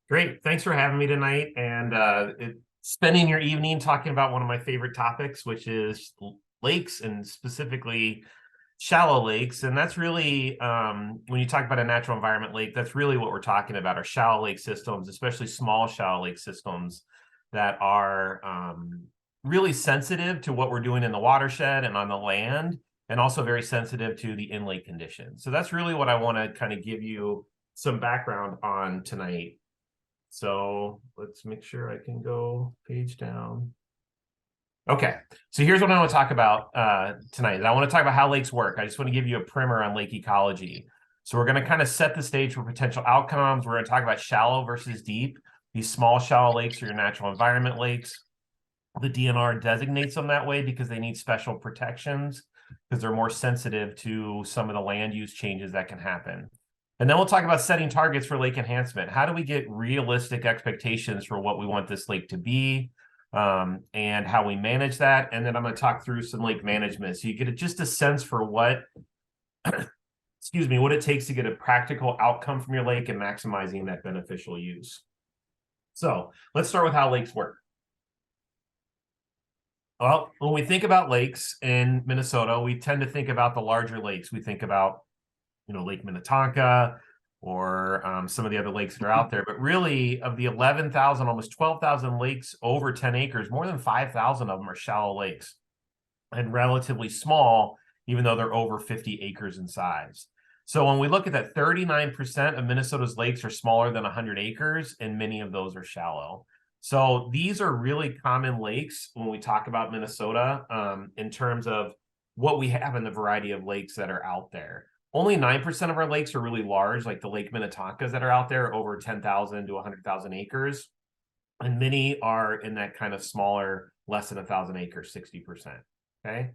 Great. Thanks for having me tonight and spending your evening talking about one of my favorite topics, which is lakes and specifically shallow lakes. And that's really, when you talk about a natural environment lake, that's really what we're talking about, are shallow lake systems, especially small shallow lake systems that are really sensitive to what we're doing in the watershed and on the land, and also very sensitive to the inlet conditions. So that's really what I want to kind of give you some background on tonight. So let's make sure I can go page down. Okay, so here's what I want to talk about tonight. I want to talk about how lakes work. I just want to give you a primer on lake ecology. So we're going to kind of set the stage for potential outcomes. We're going to talk about shallow versus deep. These small shallow lakes are your natural environment lakes. The DNR designates them that way because they need special protections because they're more sensitive to some of the land use changes that can happen. And then we'll talk about setting targets for lake enhancement. How do we get realistic expectations for what we want this lake to be, and how we manage that? And then I'm going to talk through some lake management, so you get just a sense for what, excuse me, what it takes to get a practical outcome from your lake and maximizing that beneficial use. So let's start with how lakes work. Well, when we think about lakes in Minnesota, we tend to think about the larger lakes. We think about Lake Minnetonka or some of the other lakes that are out there. But really, of the 11,000, almost 12,000 lakes over 10 acres, more than 5,000 of them are shallow lakes and relatively small, even though they're over 50 acres in size. So when we look at that, 39% of Minnesota's lakes are smaller than 100 acres, and many of those are shallow. So these are really common lakes when we talk about Minnesota, in terms of what we have in the variety of lakes that are out there. Only 9% of our lakes are really large, like the Lake Minnetonkas that are out there, over 10,000 to 100,000 acres. And many are in that kind of smaller, less than 1,000 acres, 60%. Okay.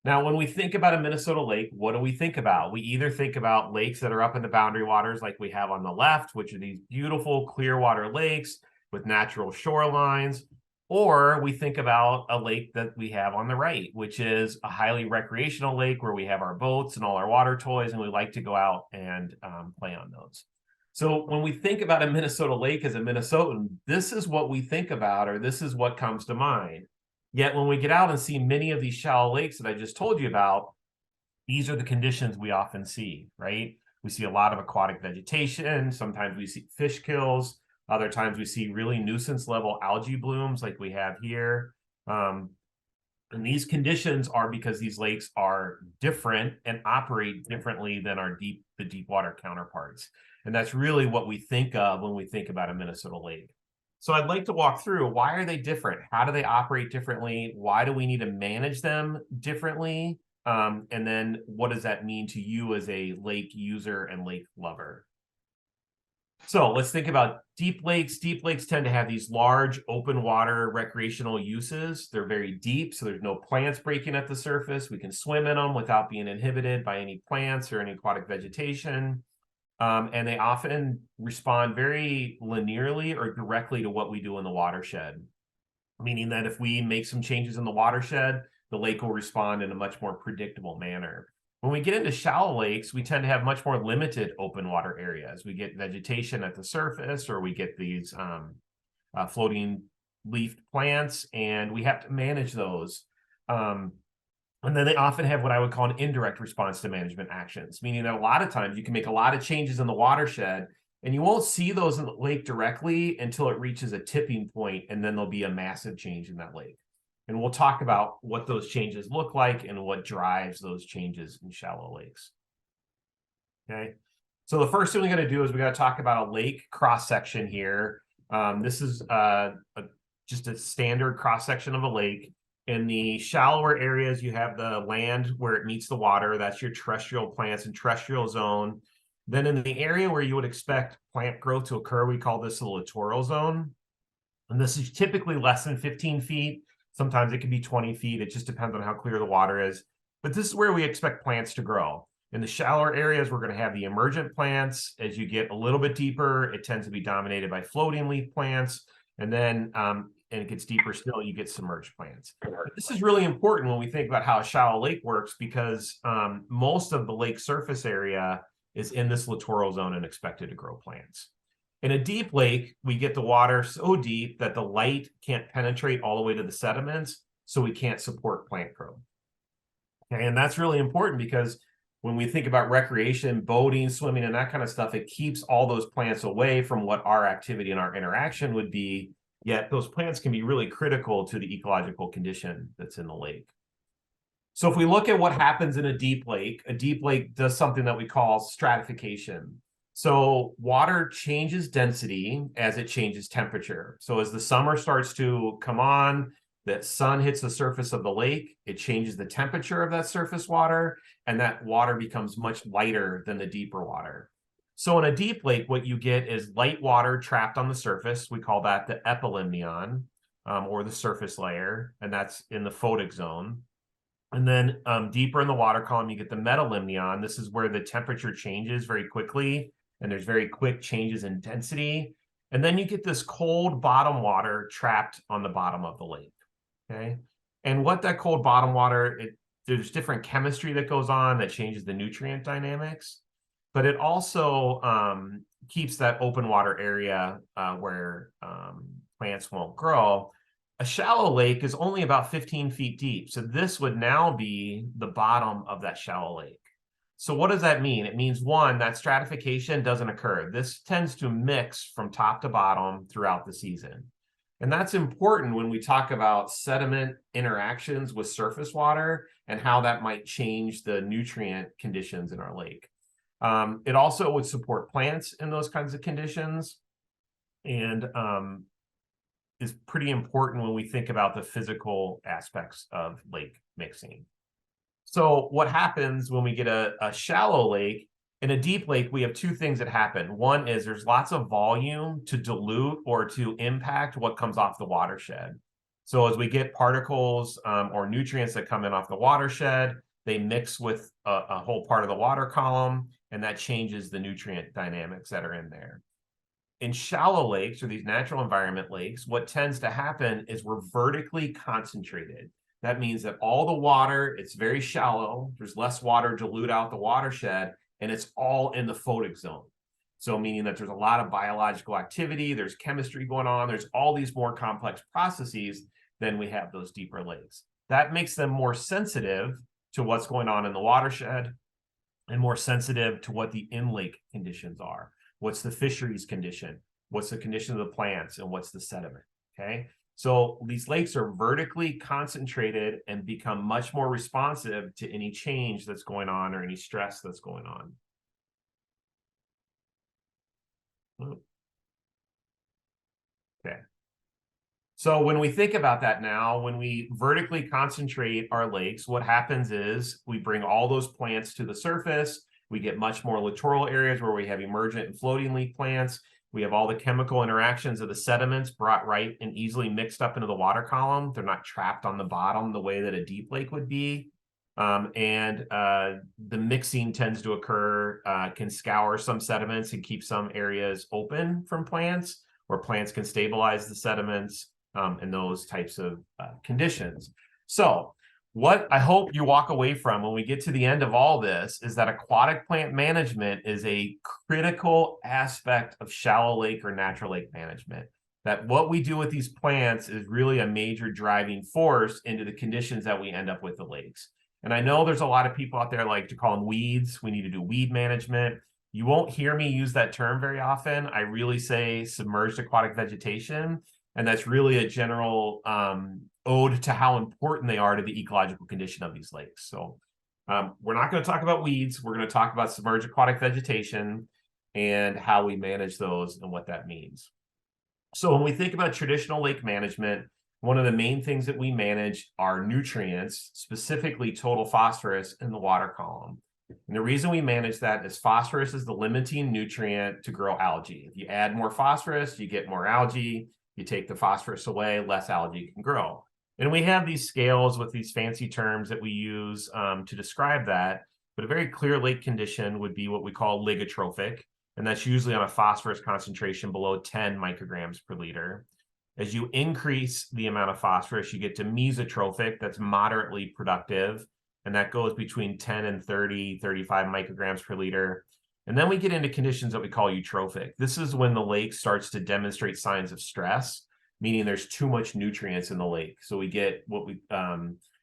Now, when we think about a Minnesota lake, what do we think about? We either think about lakes that are up in the boundary waters like we have on the left, which are these beautiful clear water lakes with natural shorelines, or we think about a lake that we have on the right, which is a highly recreational lake where we have our boats and all our water toys, and we like to go out and play on those. So when we think about a Minnesota lake as a Minnesotan, this is what we think about, or this is what comes to mind. Yet when we get out and see many of these shallow lakes that I just told you about, these are the conditions we often see, right? We see a lot of aquatic vegetation. Sometimes we see fish kills. Other times we see really nuisance level algae blooms like we have here. And these conditions are because these lakes are different and operate differently than the deep water counterparts. And that's really what we think of when we think about a Minnesota lake. So I'd like to walk through, why are they different? How do they operate differently? Why do we need to manage them differently? And then what does that mean to you as a lake user and lake lover? So let's think about deep lakes. Deep lakes tend to have these large open water recreational uses. They're very deep, so there's no plants breaking at the surface. We can swim in them without being inhibited by any plants or any aquatic vegetation. And they often respond very linearly or directly to what we do in the watershed, meaning that if we make some changes in the watershed, the lake will respond in a much more predictable manner. When we get into shallow lakes, we tend to have much more limited open water areas. We get vegetation at the surface, or we get these floating leafed plants, and we have to manage those. And then they often have what I would call an indirect response to management actions, meaning that a lot of times you can make a lot of changes in the watershed, and you won't see those in the lake directly until it reaches a tipping point, and then there'll be a massive change in that lake. And we'll talk about what those changes look like and what drives those changes in shallow lakes. Okay, so the first thing we got to do is we got to talk about a lake cross section here. This is just a standard cross section of a lake. In the shallower areas, you have the land where it meets the water. That's your terrestrial plants and terrestrial zone. Then in the area where you would expect plant growth to occur, we call this the littoral zone. And this is typically less than 15 feet. Sometimes it can be 20 feet. It just depends on how clear the water is. But this is where we expect plants to grow. In the shallower areas, we're going to have the emergent plants. As you get a little bit deeper, it tends to be dominated by floating leaf plants. And then, and it gets deeper still, you get submerged plants. This is really important when we think about how a shallow lake works, because most of the lake surface area is in this littoral zone and expected to grow plants. In a deep lake, we get the water so deep that the light can't penetrate all the way to the sediments, so we can't support plant growth. Okay, and that's really important because when we think about recreation, boating, swimming, and that kind of stuff, it keeps all those plants away from what our activity and our interaction would be, yet those plants can be really critical to the ecological condition that's in the lake. So if we look at what happens in a deep lake does something that we call stratification. So water changes density as it changes temperature. So as the summer starts to come on, the sun hits the surface of the lake, it changes the temperature of that surface water, and that water becomes much lighter than the deeper water. So in a deep lake, what you get is light water trapped on the surface. We call that the epilimnion, or the surface layer, and that's in the photic zone. And then deeper in the water column, you get the metalimnion. This is where the temperature changes very quickly, and there's very quick changes in density. And then you get this cold bottom water trapped on the bottom of the lake. Okay. And what that cold bottom water, there's different chemistry that goes on that changes the nutrient dynamics, but it also keeps that open water area where plants won't grow. A shallow lake is only about 15 feet deep. So this would now be the bottom of that shallow lake. So what does that mean? It means, one, that stratification doesn't occur. This tends to mix from top to bottom throughout the season. And that's important when we talk about sediment interactions with surface water and how that might change the nutrient conditions in our lake. It also would support plants in those kinds of conditions, and is pretty important when we think about the physical aspects of lake mixing. So what happens when we get a shallow lake? In a deep lake, we have two things that happen. One is there's lots of volume to dilute or to impact what comes off the watershed. So as we get particles or nutrients that come in off the watershed, they mix with a whole part of the water column, and that changes the nutrient dynamics that are in there. In shallow lakes, or these natural environment lakes, what tends to happen is we're vertically concentrated. That means that all the water, it's very shallow, there's less water dilute out the watershed, and it's all in the photic zone. So meaning that there's a lot of biological activity, there's chemistry going on, there's all these more complex processes than we have those deeper lakes. That makes them more sensitive to what's going on in the watershed and more sensitive to what the in-lake conditions are. What's the fisheries condition? What's the condition of the plants? And what's the sediment? Okay. So these lakes are vertically concentrated and become much more responsive to any change that's going on or any stress that's going on. Okay. So when we think about that now, when we vertically concentrate our lakes, what happens is we bring all those plants to the surface. We get much more littoral areas where we have emergent and floating leaf plants. We have all the chemical interactions of the sediments brought right and easily mixed up into the water column. They're not trapped on the bottom the way that a deep lake would be. The mixing tends to occur, can scour some sediments and keep some areas open from plants, where plants can stabilize the sediments and those types of conditions. So what I hope you walk away from when we get to the end of all this is that aquatic plant management is a critical aspect of shallow lake or natural lake management. That what we do with these plants is really a major driving force into the conditions that we end up with the lakes. And I know there's a lot of people out there like to call them weeds. We need to do weed management. You won't hear me use that term very often. I really say submerged aquatic vegetation. And that's really a general ode to how important they are to the ecological condition of these lakes. So we're not going to talk about weeds. We're going to talk about submerged aquatic vegetation and how we manage those and what that means. So when we think about traditional lake management, one of the main things that we manage are nutrients, specifically total phosphorus in the water column. And the reason we manage that is phosphorus is the limiting nutrient to grow algae. If you add more phosphorus, you get more algae. You take the phosphorus away, less algae can grow. And we have these scales with these fancy terms that we use to describe that. But a very clear lake condition would be what we call ligotrophic. And that's usually on a phosphorus concentration below 10 micrograms per liter. As you increase the amount of phosphorus, you get to mesotrophic, that's moderately productive. And that goes between 10 and 30, 35 micrograms per liter. And then we get into conditions that we call eutrophic. This is when the lake starts to demonstrate signs of stress, meaning there's too much nutrients in the lake. So we get what we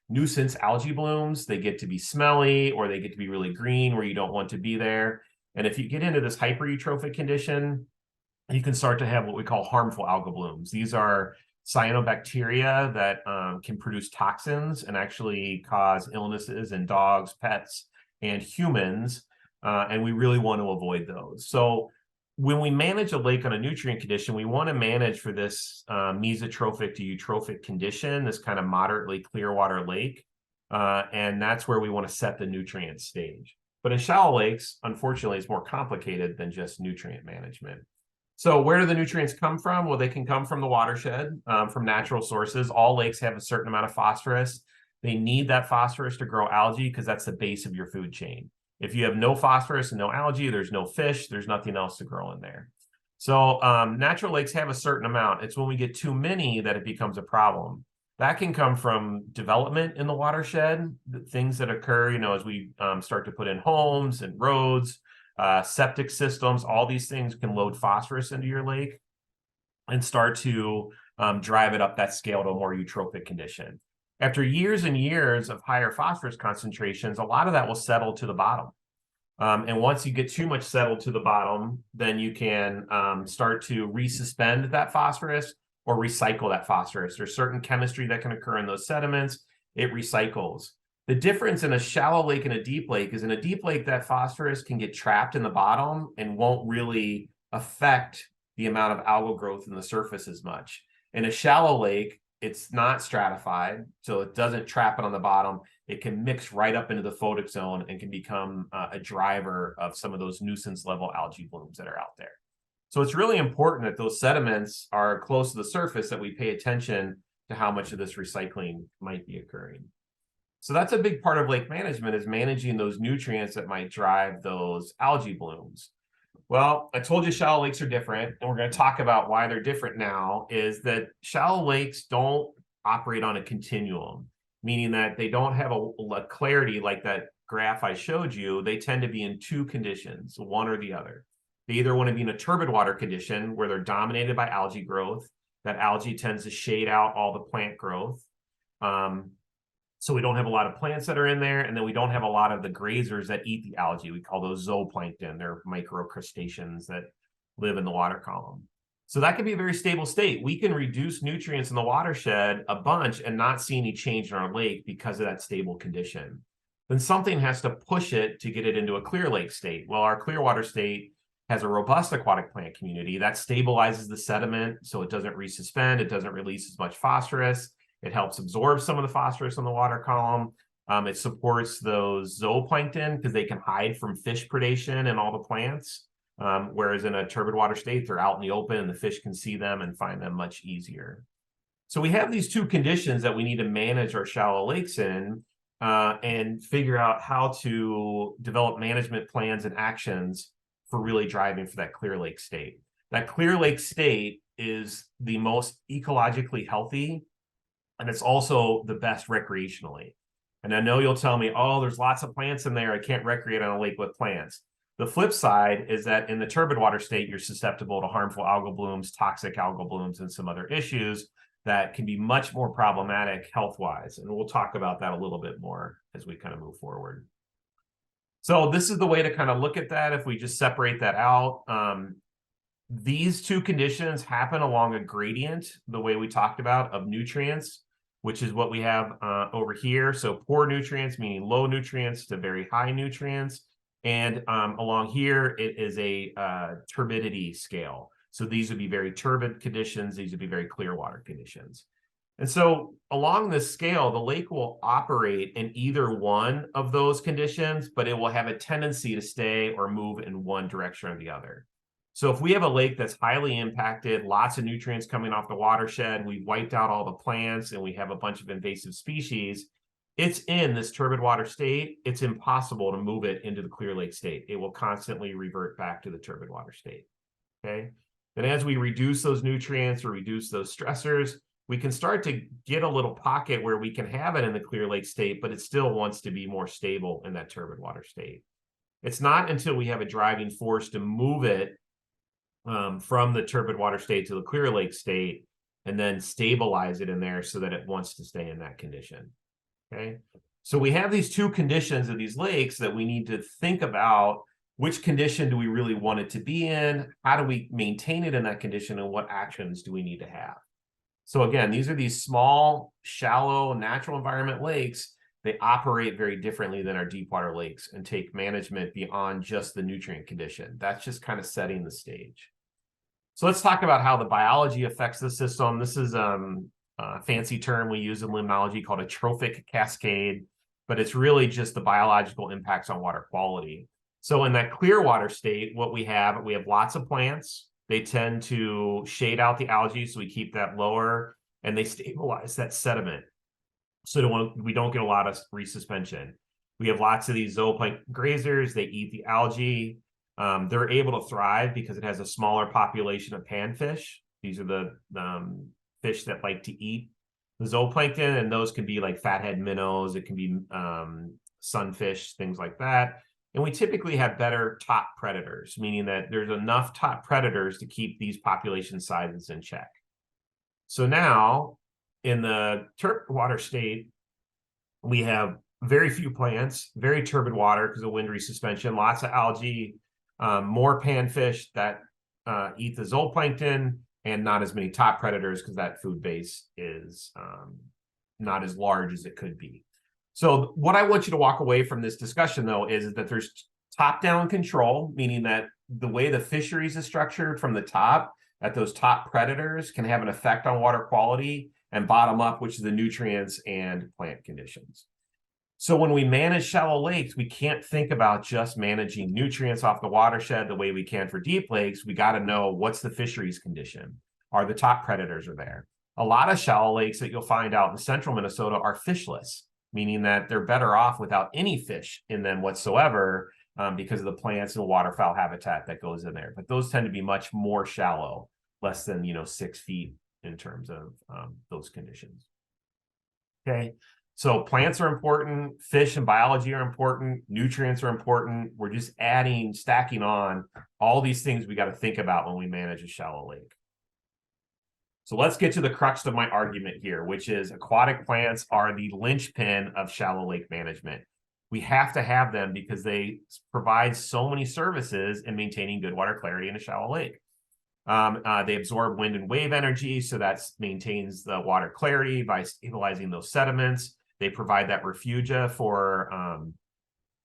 nuisance algae blooms. They get to be smelly, or they get to be really green where you don't want to be there. And if you get into this hypereutrophic condition, you can start to have what we call harmful algal blooms. These are cyanobacteria that can produce toxins and actually cause illnesses in dogs, pets, and humans. And we really want to avoid those. So when we manage a lake on a nutrient condition, we want to manage for this mesotrophic to eutrophic condition, this kind of moderately clear water lake. And that's where we want to set the nutrient stage. But in shallow lakes, unfortunately, it's more complicated than just nutrient management. So where do the nutrients come from? Well, they can come from the watershed, from natural sources. All lakes have a certain amount of phosphorus. They need that phosphorus to grow algae because that's the base of your food chain. If you have no phosphorus and no algae, there's no fish, there's nothing else to grow in there. So natural lakes have a certain amount. It's when we get too many that it becomes a problem. That can come from development in the watershed, things that occur, as we start to put in homes and roads, septic systems. All these things can load phosphorus into your lake and start to drive it up that scale to a more eutrophic condition. After years and years of higher phosphorus concentrations, a lot of that will settle to the bottom. And once you get too much settled to the bottom, then you can start to resuspend that phosphorus or recycle that phosphorus. There's certain chemistry that can occur in those sediments. It recycles. The difference in a shallow lake and a deep lake is in a deep lake, that phosphorus can get trapped in the bottom and won't really affect the amount of algal growth in the surface as much. In a shallow lake, it's not stratified, so it doesn't trap it on the bottom. It can mix right up into the photic zone and can become a driver of some of those nuisance level algae blooms that are out there. So it's really important that those sediments are close to the surface, that we pay attention to how much of this recycling might be occurring. So that's a big part of lake management, is managing those nutrients that might drive those algae blooms. Well, I told you shallow lakes are different, and we're going to talk about why they're different now. Is that shallow lakes don't operate on a continuum, meaning that they don't have a clarity like that graph I showed you. They tend to be in two conditions, one or the other. They either want to be in a turbid water condition where they're dominated by algae growth. That algae tends to shade out all the plant growth. So we don't have a lot of plants that are in there, and then we don't have a lot of the grazers that eat the algae. We call those zooplankton. They're microcrustaceans that live in the water column. So that can be a very stable state. We can reduce nutrients in the watershed a bunch and not see any change in our lake because of that stable condition. Then something has to push it to get it into a clear lake state. Well, our clear water state has a robust aquatic plant community that stabilizes the sediment so it doesn't resuspend, it doesn't release as much phosphorus. It helps absorb some of the phosphorus in the water column. It supports those zooplankton because they can hide from fish predation and all the plants. Whereas in a turbid water state, they're out in the open and the fish can see them and find them much easier. So we have these two conditions that we need to manage our shallow lakes in and figure out how to develop management plans and actions for really driving for that clear lake state. That clear lake state is the most ecologically healthy, and it's also the best recreationally. And I know you'll tell me, oh, there's lots of plants in there, I can't recreate on a lake with plants. The flip side is that in the turbid water state, you're susceptible to harmful algal blooms, toxic algal blooms, and some other issues that can be much more problematic health-wise. And we'll talk about that a little bit more as we kind of move forward. So this is the way to kind of look at that. If we just separate that out, these two conditions happen along a gradient, the way we talked about, of nutrients, which is what we have over here. So poor nutrients, meaning low nutrients, to very high nutrients. And along here, it is a turbidity scale. So these would be very turbid conditions. These would be very clear water conditions. And so along this scale, the lake will operate in either one of those conditions, but it will have a tendency to stay or move in one direction or the other. So if we have a lake that's highly impacted, lots of nutrients coming off the watershed, we've wiped out all the plants, and we have a bunch of invasive species, it's in this turbid water state. It's impossible to move it into the clear lake state. It will constantly revert back to the turbid water state. Okay. Then as we reduce those nutrients or reduce those stressors, we can start to get a little pocket where we can have it in the clear lake state, but it still wants to be more stable in that turbid water state. It's not until we have a driving force to move it from the turbid water state to the clear lake state, and then stabilize it in there so that it wants to stay in that condition. Okay, so we have these two conditions of these lakes that we need to think about. Which condition do we really want it to be in? How do we maintain it in that condition? And what actions do we need to have? So again, these are these small, shallow, natural environment lakes. They operate very differently than our deep water lakes and take management beyond just the nutrient condition. That's just kind of setting the stage. So let's talk about how the biology affects the system. This is a fancy term we use in limnology called a trophic cascade, but it's really just the biological impacts on water quality. So in that clear water state, what we have lots of plants. They tend to shade out the algae, so we keep that lower, and they stabilize that sediment, so we don't get a lot of resuspension. We have lots of these zooplankton grazers. They eat the algae. They're able to thrive because it has a smaller population of panfish. These are the fish that like to eat the zooplankton, and those can be like fathead minnows. It can be sunfish, things like that. And we typically have better top predators, meaning that there's enough top predators to keep these population sizes in check. So now in the turbid water state, we have very few plants, very turbid water because of wind resuspension, lots of algae, more panfish that eat the zooplankton, and not as many top predators because that food base is not as large as it could be. So what I want you to walk away from this discussion, though, is that there's top-down control, meaning that the way the fisheries is structured from the top, that those top predators can have an effect on water quality, and bottom up, which is the nutrients and plant conditions. So when we manage shallow lakes, we can't think about just managing nutrients off the watershed the way we can for deep lakes. We got to know what's the fisheries condition. Are the top predators are there? A lot of shallow lakes that you'll find out in central Minnesota are fishless, meaning that they're better off without any fish in them whatsoever because of the plants and waterfowl habitat that goes in there. But those tend to be much more shallow, less than 6 feet in terms of those conditions. Okay, so plants are important, fish and biology are important, nutrients are important. We're just stacking on all these things we got to think about when we manage a shallow lake. So let's get to the crux of my argument here, which is aquatic plants are the linchpin of shallow lake management. We have to have them because they provide so many services in maintaining good water clarity in a shallow lake. They absorb wind and wave energy, so that maintains the water clarity by stabilizing those sediments. They provide that refugia for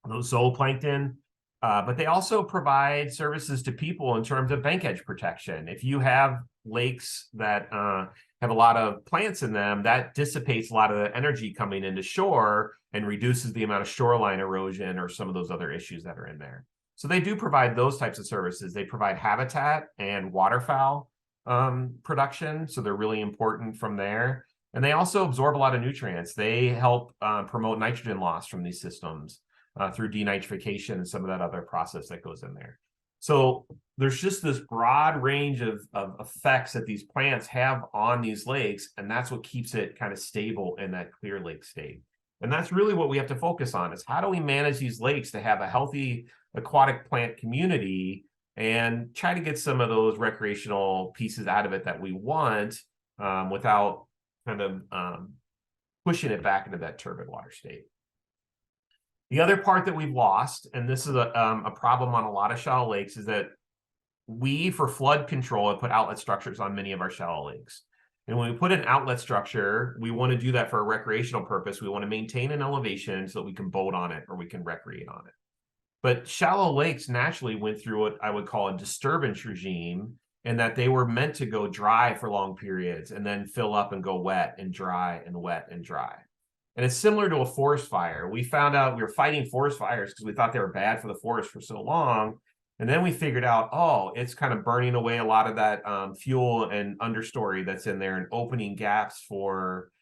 those zooplankton. But they also provide services to people in terms of bank edge protection. If you have lakes that have a lot of plants in them, that dissipates a lot of the energy coming into shore and reduces the amount of shoreline erosion or some of those other issues that are in there. So they do provide those types of services. They provide habitat and waterfowl production, so they're really important from there. And they also absorb a lot of nutrients. They help promote nitrogen loss from these systems through denitrification and some of that other process that goes in there. So there's just this broad range of effects that these plants have on these lakes, and that's what keeps it kind of stable in that clear lake state. And that's really what we have to focus on, is how do we manage these lakes to have a healthy aquatic plant community and try to get some of those recreational pieces out of it that we want without kind of pushing it back into that turbid water state. The other part that we've lost, and this is a problem on a lot of shallow lakes, is that we, for flood control, have put outlet structures on many of our shallow lakes. And when we put an outlet structure, we want to do that for a recreational purpose. We want to maintain an elevation so that we can boat on it or we can recreate on it. But shallow lakes naturally went through what I would call a disturbance regime, in that they were meant to go dry for long periods and then fill up and go wet and dry and wet and dry. And it's similar to a forest fire. We found out we were fighting forest fires because we thought they were bad for the forest for so long. And then we figured out, oh, it's kind of burning away a lot of that fuel and understory that's in there and opening gaps for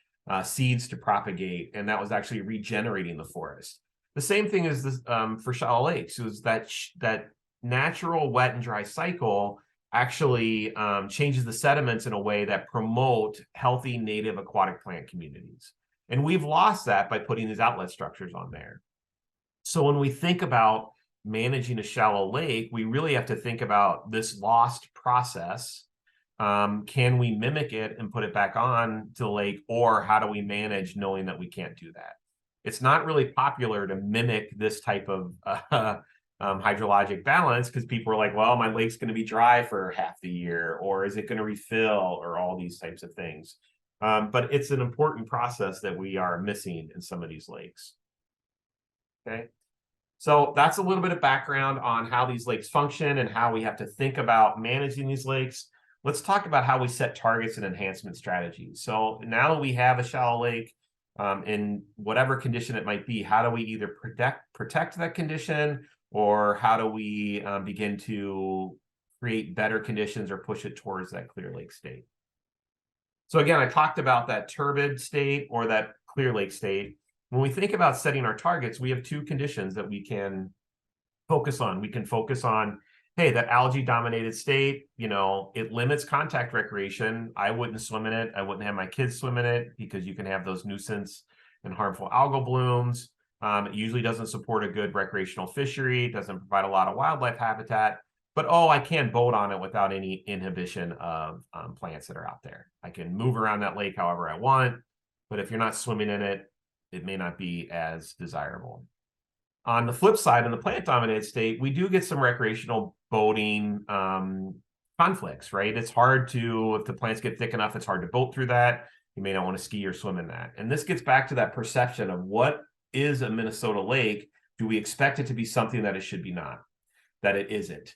seeds to propagate. And that was actually regenerating the forest. The same thing is this, for shallow lakes, is that natural wet and dry cycle actually changes the sediments in a way that promote healthy native aquatic plant communities. And we've lost that by putting these outlet structures on there. So when we think about managing a shallow lake, we really have to think about this lost process. Can we mimic it and put it back on to the lake, or how do we manage knowing that we can't do that? It's not really popular to mimic this type of hydrologic balance, because people are like, well, my lake's going to be dry for half the year, or is it going to refill, or all these types of things. But it's an important process that we are missing in some of these lakes. Okay. So that's a little bit of background on how these lakes function and how we have to think about managing these lakes. Let's talk about how we set targets and enhancement strategies. So now that we have a shallow lake, in whatever condition it might be, how do we either protect that condition, or how do we begin to create better conditions or push it towards that clear lake state? So again, I talked about that turbid state or that clear lake state. When we think about setting our targets, we have two conditions that we can focus on. We can focus on, hey, that algae dominated state, it limits contact recreation. I wouldn't swim in it. I wouldn't have my kids swim in it, because you can have those nuisance and harmful algal blooms. It usually doesn't support a good recreational fishery. It doesn't provide a lot of wildlife habitat. But, I can boat on it without any inhibition of plants that are out there. I can move around that lake however I want. But if you're not swimming in it, it may not be as desirable. On the flip side, in the plant-dominated state, we do get some recreational boating conflicts, right? It's hard to, if the plants get thick enough, it's hard to boat through that. You may not want to ski or swim in that. And this gets back to that perception of what is a Minnesota lake. Do we expect it to be something that it should be not, that it isn't?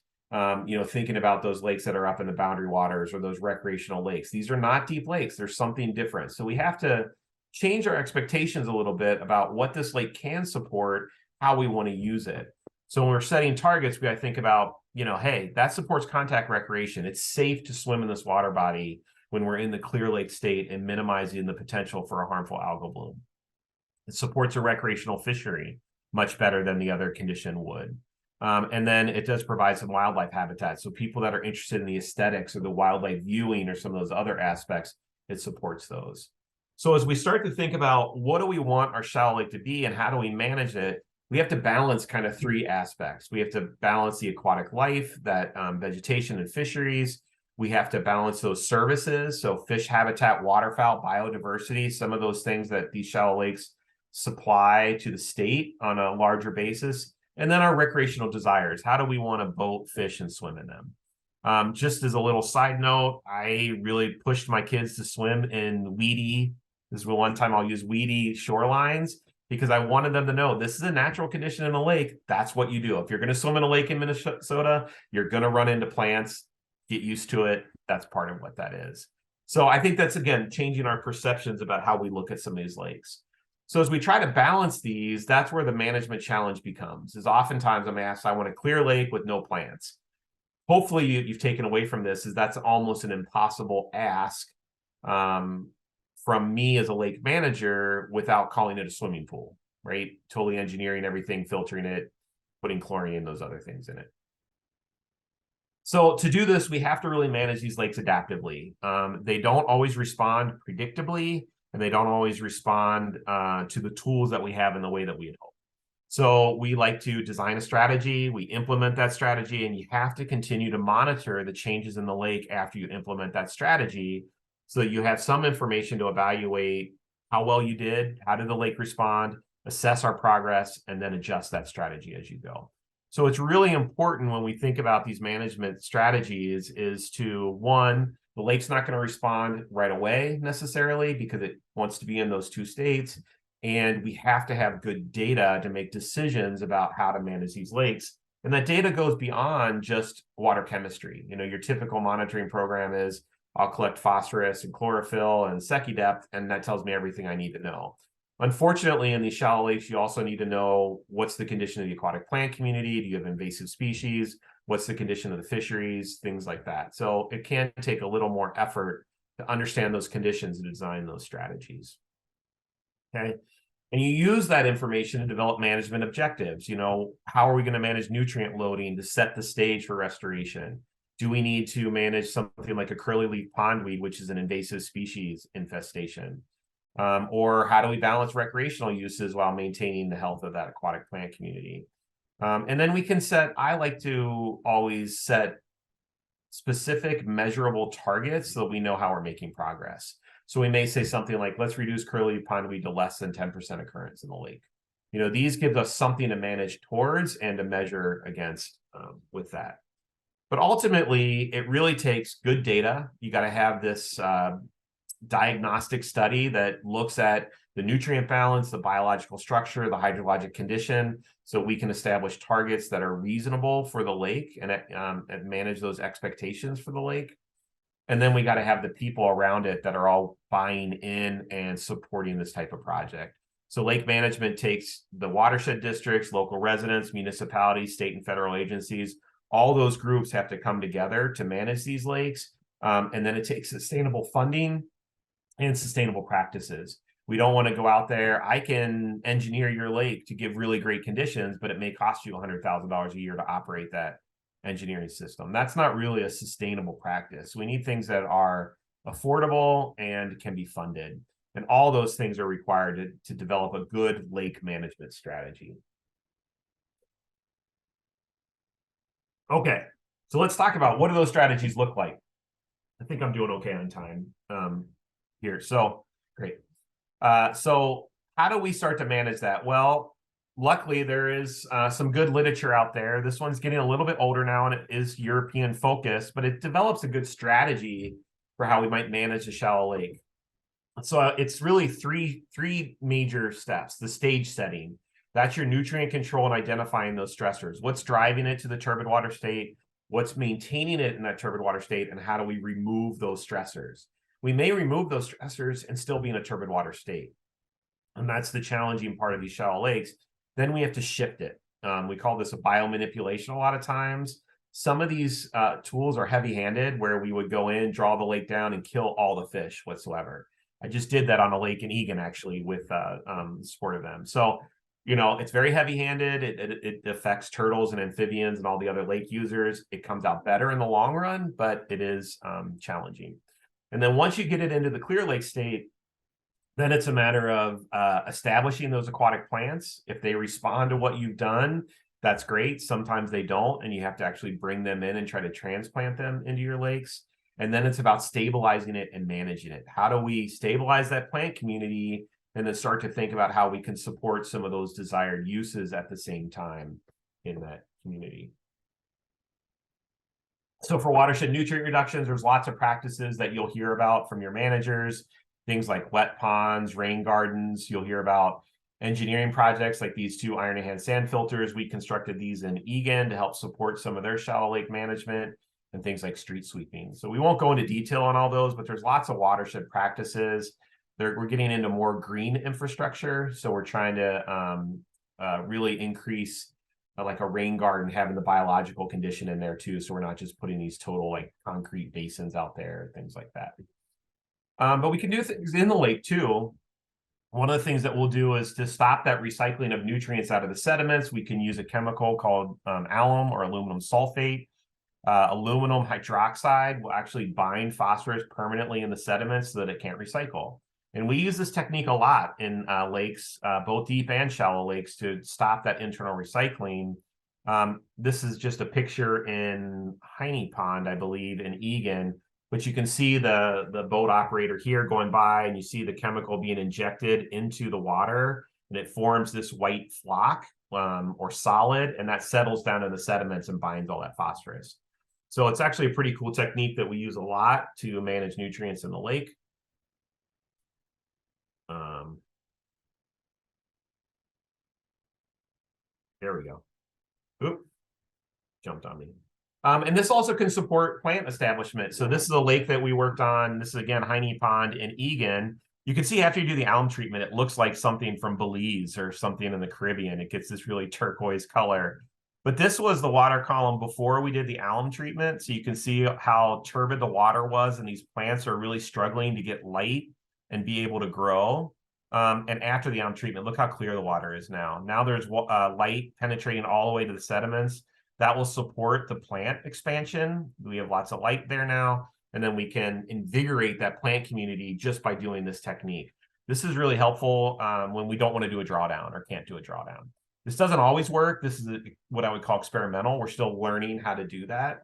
Thinking about those lakes that are up in the boundary waters or those recreational lakes. These are not deep lakes. There's something different. So we have to change our expectations a little bit about what this lake can support, how we want to use it. So when we're setting targets, we got to think about, hey, that supports contact recreation. It's safe to swim in this water body when we're in the clear lake state and minimizing the potential for a harmful algal bloom. It supports a recreational fishery much better than the other condition would. And then it does provide some wildlife habitat. So people that are interested in the aesthetics or the wildlife viewing or some of those other aspects, it supports those. So as we start to think about what do we want our shallow lake to be and how do we manage it, we have to balance kind of three aspects. We have to balance the aquatic life, that vegetation and fisheries. We have to balance those services, so fish habitat, waterfowl, biodiversity, some of those things that these shallow lakes supply to the state on a larger basis. And then our recreational desires. How do we want to boat, fish, and swim in them? Just as a little side note, I really pushed my kids to swim in weedy. This is one time I'll use weedy shorelines, because I wanted them to know this is a natural condition in a lake. That's what you do. If you're going to swim in a lake in Minnesota, you're going to run into plants. Get used to it. That's part of what that is. So I think that's, again, changing our perceptions about how we look at some of these lakes. So as we try to balance these, that's where the management challenge becomes. Is oftentimes I'm asked, I want a clear lake with no plants. Hopefully you've taken away from this is that's almost an impossible ask from me as a lake manager without calling it a swimming pool, right? Totally engineering everything, filtering it, putting chlorine, those other things in it. So to do this, we have to really manage these lakes adaptively. They don't always respond predictably, and they don't always respond to the tools that we have in the way that we had hoped. So we like to design a strategy, we implement that strategy, and you have to continue to monitor the changes in the lake after you implement that strategy, so that you have some information to evaluate how well you did, how did the lake respond, assess our progress, and then adjust that strategy as you go. So it's really important when we think about these management strategies is to, one, the lake's not going to respond right away necessarily because it wants to be in those two states. And we have to have good data to make decisions about how to manage these lakes. And that data goes beyond just water chemistry. Your typical monitoring program is I'll collect phosphorus and chlorophyll and Secchi depth, and that tells me everything I need to know. Unfortunately, in these shallow lakes, you also need to know what's the condition of the aquatic plant community. Do you have invasive species? What's the condition of the fisheries? Things like that. So it can take a little more effort to understand those conditions and design those strategies. Okay. And you use that information to develop management objectives. How are we going to manage nutrient loading to set the stage for restoration? Do we need to manage something like a curly leaf pondweed, which is an invasive species infestation? Or how do we balance recreational uses while maintaining the health of that aquatic plant community? And then we can I like to always set specific measurable targets so that we know how we're making progress. So we may say something like, let's reduce curly pondweed to less than 10% occurrence in the lake. These give us something to manage towards and to measure against with that. But ultimately, it really takes good data. You got to have this diagnostic study that looks at the nutrient balance, the biological structure, the hydrologic condition, so we can establish targets that are reasonable for the lake and manage those expectations for the lake. And then we got to have the people around it that are all buying in and supporting this type of project. So lake management takes the watershed districts, local residents, municipalities, state and federal agencies. All those groups have to come together to manage these lakes. And then it takes sustainable funding and sustainable practices. We don't want to go out there. I can engineer your lake to give really great conditions, but it may cost you $100,000 a year to operate that engineering system. That's not really a sustainable practice. We need things that are affordable and can be funded. And all those things are required to develop a good lake management strategy. Okay, so let's talk about what do those strategies look like. I think I'm doing okay on time here. So great. So how do we start to manage that? Well, luckily there is some good literature out there. This one's getting a little bit older now and it is European focused, but it develops a good strategy for how we might manage a shallow lake. So it's really three major steps. The stage setting, that's your nutrient control and identifying those stressors. What's driving it to the turbid water state? What's maintaining it in that turbid water state? And how do we remove those stressors? We may remove those stressors and still be in a turbid water state. And that's the challenging part of these shallow lakes. Then we have to shift it. We call this a biomanipulation a lot of times. Some of these tools are heavy-handed where we would go in, draw the lake down, and kill all the fish whatsoever. I just did that on a lake in Egan, actually, with sport of them. So, it's very heavy-handed. It affects turtles and amphibians and all the other lake users. It comes out better in the long run, but it is challenging. And then once you get it into the clear lake state, then it's a matter of establishing those aquatic plants. If they respond to what you've done, that's great. Sometimes they don't, and you have to actually bring them in and try to transplant them into your lakes. And then it's about stabilizing it and managing it. How do we stabilize that plant community and then start to think about how we can support some of those desired uses at the same time in that community? So for watershed nutrient reductions, there's lots of practices that you'll hear about from your managers, things like wet ponds, rain gardens. You'll hear about engineering projects like these two iron and hand sand filters. We constructed these in Egan to help support some of their shallow lake management and things like street sweeping. So we won't go into detail on all those, but there's lots of watershed practices. We're getting into more green infrastructure. So we're trying to really increase like a rain garden, having the biological condition in there too. So we're not just putting these total like concrete basins out there, things like that. But we can do things in the lake too. One of the things that we'll do is to stop that recycling of nutrients out of the sediments. We can use a chemical called alum or aluminum sulfate. Aluminum hydroxide will actually bind phosphorus permanently in the sediments so that it can't recycle. And we use this technique a lot in lakes, both deep and shallow lakes, to stop that internal recycling. This is just a picture in Heine Pond, I believe, in Egan. But you can see the boat operator here going by, and you see the chemical being injected into the water, and it forms this white flock or solid, and that settles down in the sediments and binds all that phosphorus. So it's actually a pretty cool technique that we use a lot to manage nutrients in the lake. There we go. Oop, jumped on me. And this also can support plant establishment. So this is a lake that we worked on. This is, again, Heine Pond in Egan. You can see after you do the alum treatment, it looks like something from Belize or something in the Caribbean. It gets this really turquoise color. But this was the water column before we did the alum treatment. So you can see how turbid the water was, and these plants are really struggling to get light and be able to grow. And after the alum treatment, look how clear the water is now. Now there's light penetrating all the way to the sediments. That will support the plant expansion. We have lots of light there now, and then we can invigorate that plant community just by doing this technique. This is really helpful when we don't want to do a drawdown or can't do a drawdown. This doesn't always work. This is what I would call experimental. We're still learning how to do that.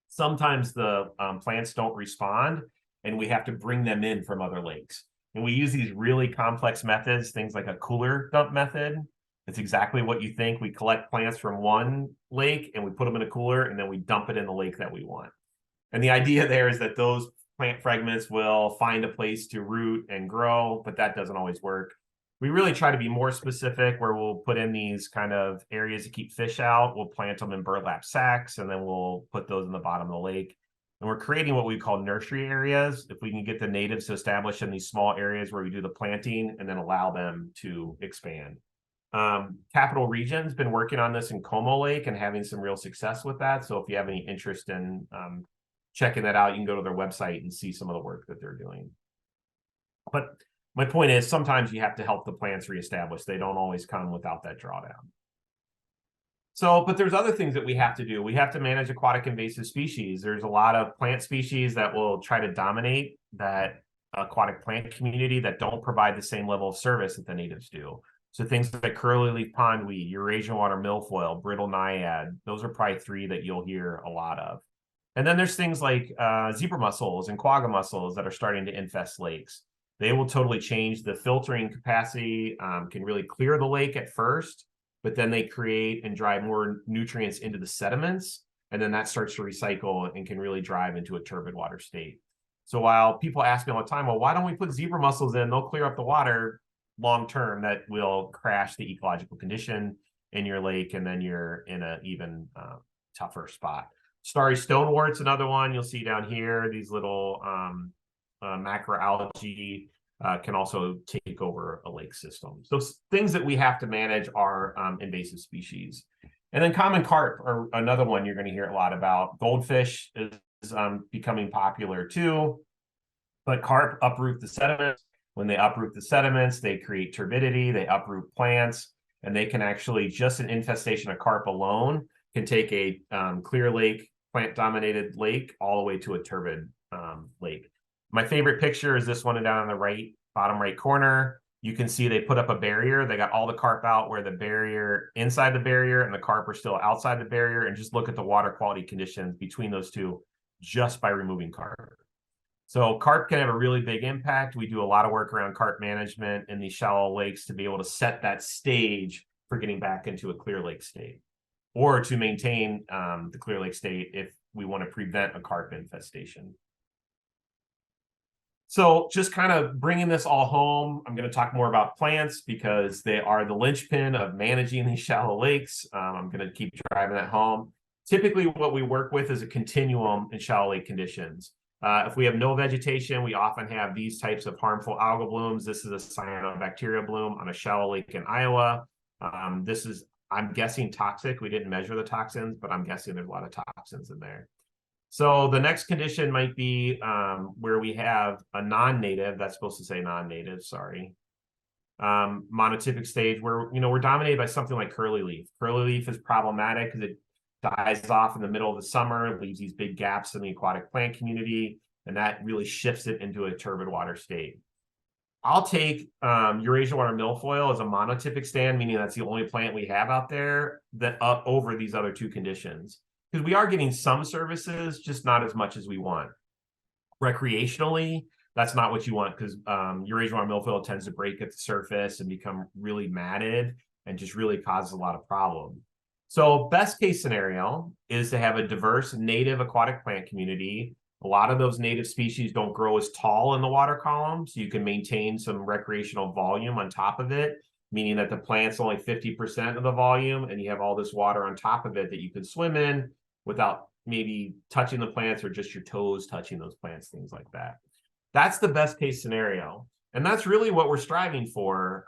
Sometimes the plants don't respond, and we have to bring them in from other lakes. And we use these really complex methods, things like a cooler dump method. It's exactly what you think. We collect plants from one lake and we put them in a cooler, and then we dump it in the lake that we want. And the idea there is that those plant fragments will find a place to root and grow, but that doesn't always work. We really try to be more specific, where we'll put in these kind of areas to keep fish out. We'll plant them in burlap sacks, and then we'll put those in the bottom of the lake. And we're creating what we call nursery areas. If we can get the natives to establish in these small areas where we do the planting and then allow them to expand. Capital Region's been working on this in Como Lake and having some real success with that. So if you have any interest in checking that out, you can go to their website and see some of the work that they're doing. But my point is, sometimes you have to help the plants reestablish. They don't always come without that drawdown. So, but there's other things that we have to do. We have to manage aquatic invasive species. There's a lot of plant species that will try to dominate that aquatic plant community that don't provide the same level of service that the natives do. So things like curly leaf pondweed, Eurasian water milfoil, brittle naiad, those are probably three that you'll hear a lot of. And then there's things like zebra mussels and quagga mussels that are starting to infest lakes. They will totally change the filtering capacity, can really clear the lake at first, but then they create and drive more nutrients into the sediments, and then that starts to recycle and can really drive into a turbid water state. So while people ask me all the time, well, why don't we put zebra mussels in? They'll clear up the water long term. That will crash the ecological condition in your lake, and then you're in an even tougher spot. Starry stonewort's another one you'll see down here. These little macroalgae can also take over a lake system. So things that we have to manage are invasive species. And then common carp are another one you're going to hear a lot about. Goldfish is becoming popular too, but carp uproot the sediments. When they uproot the sediments, they create turbidity, they uproot plants, and they can actually, just an infestation of carp alone can take a clear lake, plant-dominated lake, all the way to a turbid lake. My favorite picture is this one down on the right, bottom right corner. You can see they put up a barrier. They got all the carp out where the barrier, inside the barrier, and the carp are still outside the barrier. And just look at the water quality conditions between those two just by removing carp. So carp can have a really big impact. We do a lot of work around carp management in these shallow lakes to be able to set that stage for getting back into a clear lake state, or to maintain the clear lake state if we want to prevent a carp infestation. So just kind of bringing this all home, I'm going to talk more about plants because they are the linchpin of managing these shallow lakes. I'm going to keep driving that home. Typically, what we work with is a continuum in shallow lake conditions. If we have no vegetation, we often have these types of harmful algal blooms. This is a cyanobacteria bloom on a shallow lake in Iowa. This is, I'm guessing, toxic. We didn't measure the toxins, but I'm guessing there's a lot of toxins in there. So the next condition might be where we have a non-native, that's supposed to say non-native, sorry, monotypic stage where, we're dominated by something like curly leaf. Curly leaf is problematic because it dies off in the middle of the summer, leaves these big gaps in the aquatic plant community, and that really shifts it into a turbid water state. I'll take Eurasian water milfoil as a monotypic stand, meaning that's the only plant we have out there that over these other two conditions. Because we are getting some services, just not as much as we want. Recreationally, that's not what you want, because Eurasian water milfoil tends to break at the surface and become really matted and just really causes a lot of problems. So best case scenario is to have a diverse native aquatic plant community. A lot of those native species don't grow as tall in the water column, so you can maintain some recreational volume on top of it, meaning that the plant's only 50% of the volume, and you have all this water on top of it that you can swim in without maybe touching the plants or just your toes touching those plants, things like that. That's the best case scenario. And that's really what we're striving for.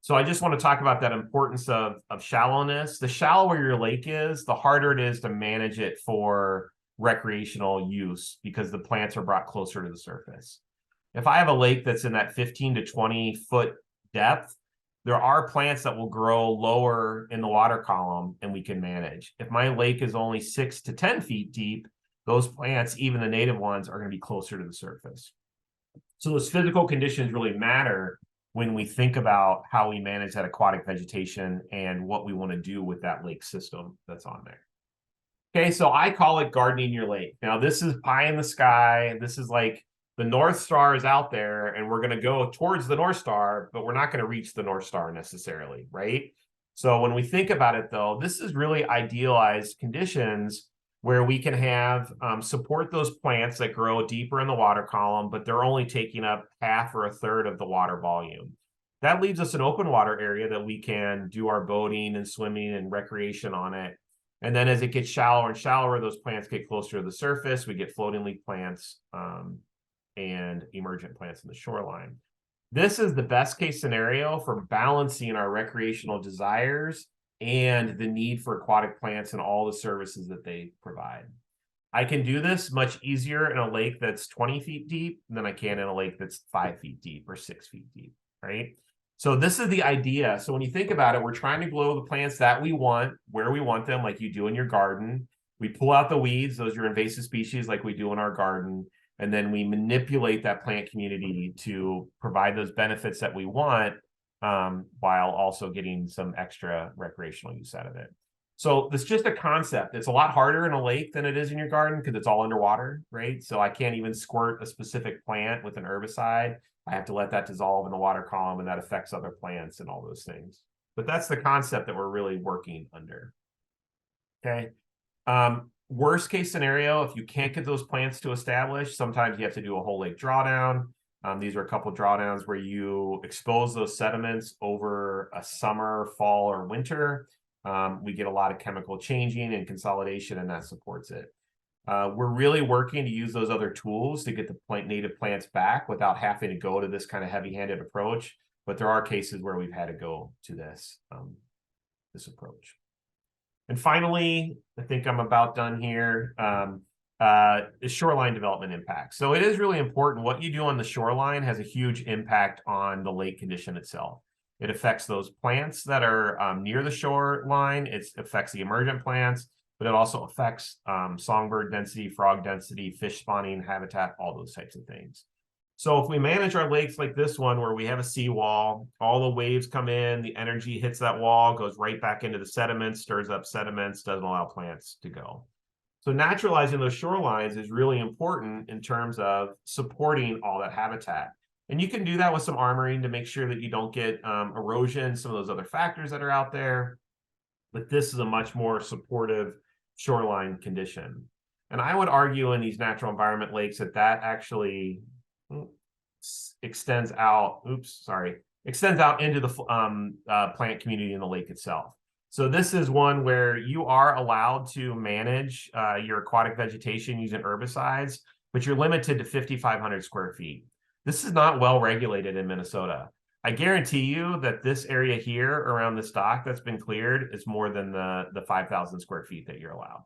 So I just want to talk about that importance of shallowness. The shallower your lake is, the harder it is to manage it for recreational use because the plants are brought closer to the surface. If I have a lake that's in that 15 to 20 foot depth, there are plants that will grow lower in the water column and we can manage. If my lake is only 6 to 10 feet deep, those plants, even the native ones, are going to be closer to the surface. So those physical conditions really matter when we think about how we manage that aquatic vegetation and what we want to do with that lake system that's on there. Okay, so I call it gardening your lake. Now, this is pie in the sky. This is like the North Star is out there, and we're going to go towards the North Star, but we're not going to reach the North Star necessarily, right? So when we think about it, though, this is really idealized conditions where we can have support those plants that grow deeper in the water column, but they're only taking up half or a third of the water volume. That leaves us an open water area that we can do our boating and swimming and recreation on it. And then as it gets shallower and shallower, those plants get closer to the surface. We get floating leaf plants and emergent plants in the shoreline. This is the best case scenario for balancing our recreational desires and the need for aquatic plants and all the services that they provide. I can do this much easier in a lake that's 20 feet deep than I can in a lake that's 5 feet deep or 6 feet deep, right? So this is the idea. So when you think about it, we're trying to grow the plants that we want, where we want them, like you do in your garden. We pull out the weeds, those are invasive species like we do in our garden. And then we manipulate that plant community to provide those benefits that we want while also getting some extra recreational use out of it. So it's just a concept. It's a lot harder in a lake than it is in your garden because it's all underwater, right? So I can't even squirt a specific plant with an herbicide. I have to let that dissolve in the water column, and that affects other plants and all those things. But that's the concept that we're really working under. Okay. Worst case scenario, if you can't get those plants to establish, sometimes you have to do a whole lake drawdown. These are a couple of drawdowns where you expose those sediments over a summer, fall, or winter. We get a lot of chemical changing and consolidation, and that supports it. We're really working to use those other tools to get the native plants back without having to go to this kind of heavy-handed approach. But there are cases where we've had to go to this approach. And finally, I think I'm about done here, is shoreline development impact. So it is really important. What you do on the shoreline has a huge impact on the lake condition itself. It affects those plants that are near the shoreline. It affects the emergent plants, but it also affects songbird density, frog density, fish spawning, habitat, all those types of things. So if we manage our lakes like this one, where we have a seawall, all the waves come in, the energy hits that wall, goes right back into the sediments, stirs up sediments, doesn't allow plants to go. So naturalizing those shorelines is really important in terms of supporting all that habitat. And you can do that with some armoring to make sure that you don't get erosion, some of those other factors that are out there. But this is a much more supportive shoreline condition. And I would argue in these natural environment lakes that actually extends out into the plant community in the lake itself. So this is one where you are allowed to manage your aquatic vegetation using herbicides, but you're limited to 5,500 square feet. This is not well regulated in Minnesota. I guarantee you that this area here around this dock that's been cleared is more than the 5,000 square feet that you're allowed.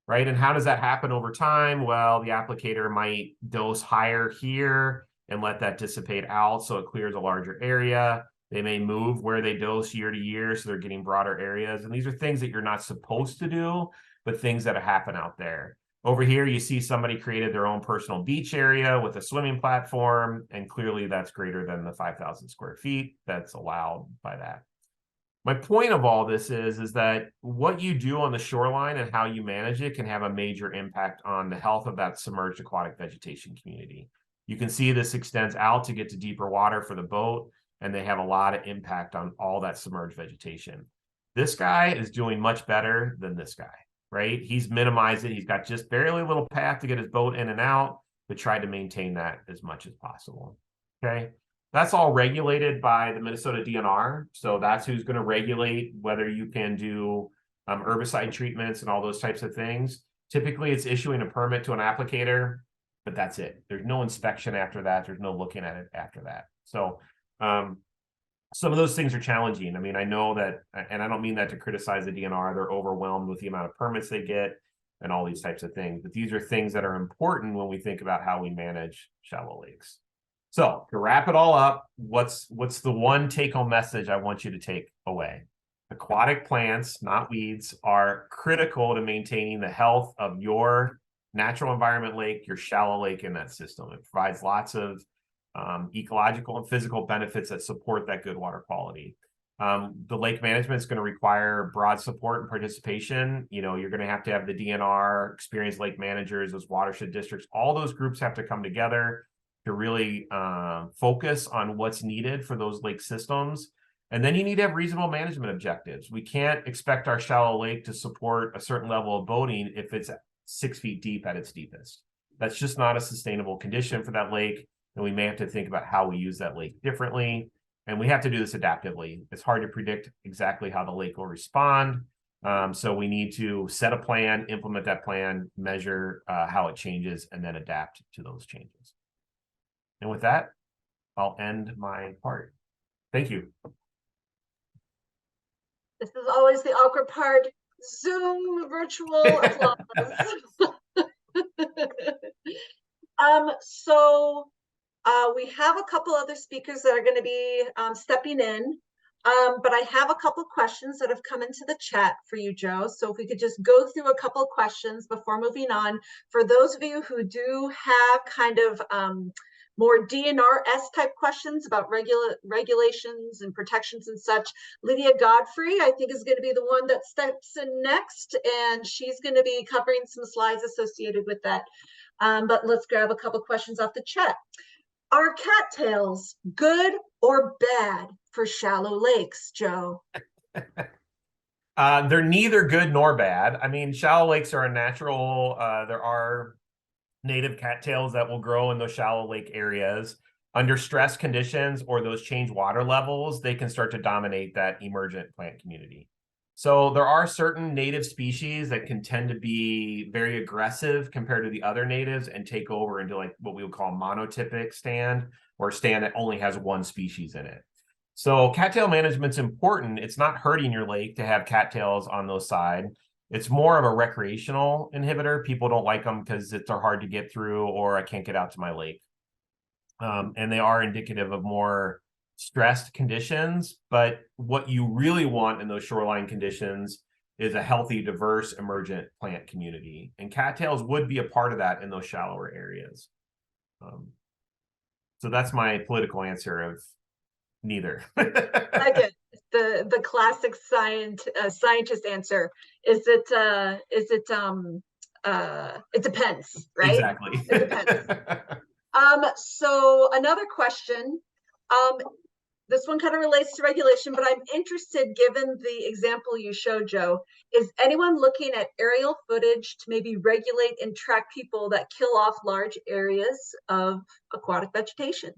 Right? And how does that happen over time? Well, the applicator might dose higher here and let that dissipate out so it clears a larger area. They may move where they dose year to year, so they're getting broader areas. And these are things that you're not supposed to do, but things that happen out there. Over here, you see somebody created their own personal beach area with a swimming platform, and clearly that's greater than the 5,000 square feet that's allowed by that. My point of all this is that what you do on the shoreline and how you manage it can have a major impact on the health of that submerged aquatic vegetation community. You can see this extends out to get to deeper water for the boat, and they have a lot of impact on all that submerged vegetation. This guy is doing much better than this guy, right? He's minimized it. He's got just barely a little path to get his boat in and out, but tried to maintain that as much as possible, okay? That's all regulated by the Minnesota DNR. So that's who's going to regulate whether you can do herbicide treatments and all those types of things. Typically, it's issuing a permit to an applicator, but that's it. There's no inspection after that. There's no looking at it after that. So some of those things are challenging. I mean, I know that, and I don't mean that to criticize the DNR. They're overwhelmed with the amount of permits they get and all these types of things. But these are things that are important when we think about how we manage shallow lakes. So to wrap it all up, what's the one take-home message I want you to take away? Aquatic plants, not weeds, are critical to maintaining the health of your natural environment lake, your shallow lake in that system. It provides lots of ecological and physical benefits that support that good water quality. The lake management is going to require broad support and participation. You know, you're going to have the DNR, experienced lake managers, those watershed districts. All those groups have to come together to really focus on what's needed for those lake systems. And then you need to have reasonable management objectives. We can't expect our shallow lake to support a certain level of boating if it's 6 feet deep at its deepest. That's just not a sustainable condition for that lake. And we may have to think about how we use that lake differently. And we have to do this adaptively. It's hard to predict exactly how the lake will respond. So we need to set a plan, implement that plan, measure how it changes, and then adapt to those changes. And with that, I'll end my part. Thank you. This is always the awkward part. Zoom virtual applause. We have a couple other speakers that are going to be stepping in, but I have a couple questions that have come into the chat for you, Joe. So if we could just go through a couple of questions before moving on. For those of you who do have kind of more DNR-esque type questions about regulations and protections and such, Lydia Godfrey, I think, is going to be the one that steps in next, and she's going to be covering some slides associated with that. But let's grab a couple questions off the chat. Are cattails good or bad for shallow lakes, Joe? They're neither good nor bad. I mean, shallow lakes are a natural, there are native cattails that will grow in those shallow lake areas. Under stress conditions or those change water levels, they can start to dominate that emergent plant community. So there are certain native species that can tend to be very aggressive compared to the other natives and take over into like what we would call monotypic stand, or a stand that only has one species in it. So cattail management's important. It's not hurting your lake to have cattails on those sides. It's more of a recreational inhibitor. People don't like them because they're hard to get through, or I can't get out to my lake. And they are indicative of more stressed conditions, but what you really want in those shoreline conditions is a healthy, diverse, emergent plant community. And cattails would be a part of that in those shallower areas. So that's my political answer of neither. I get the classic scientist answer. It depends, right? Exactly. It depends. So another question. This one kind of relates to regulation, but I'm interested, given the example you showed, Joe, is anyone looking at aerial footage to maybe regulate and track people that kill off large areas of aquatic vegetation?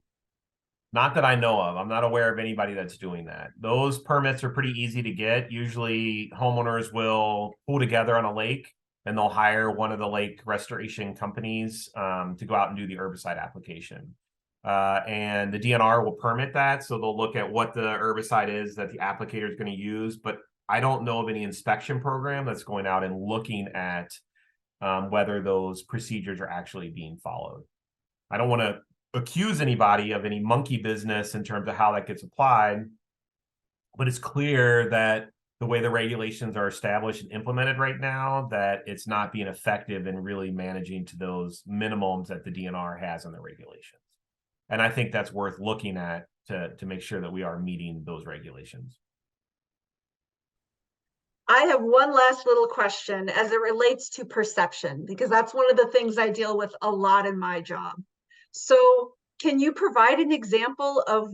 Not that I know of. I'm not aware of anybody that's doing that. Those permits are pretty easy to get. Usually homeowners will pull together on a lake and they'll hire one of the lake restoration companies to go out and do the herbicide application. And the DNR will permit that. So they'll look at what the herbicide is that the applicator is going to use. But I don't know of any inspection program that's going out and looking at whether those procedures are actually being followed. I don't want to accuse anybody of any monkey business in terms of how that gets applied, but it's clear that the way the regulations are established and implemented right now, that it's not being effective in really managing to those minimums that the DNR has in the regulations. And I think that's worth looking at to make sure that we are meeting those regulations. I have one last little question as it relates to perception, because that's one of the things I deal with a lot in my job. So can you provide an example of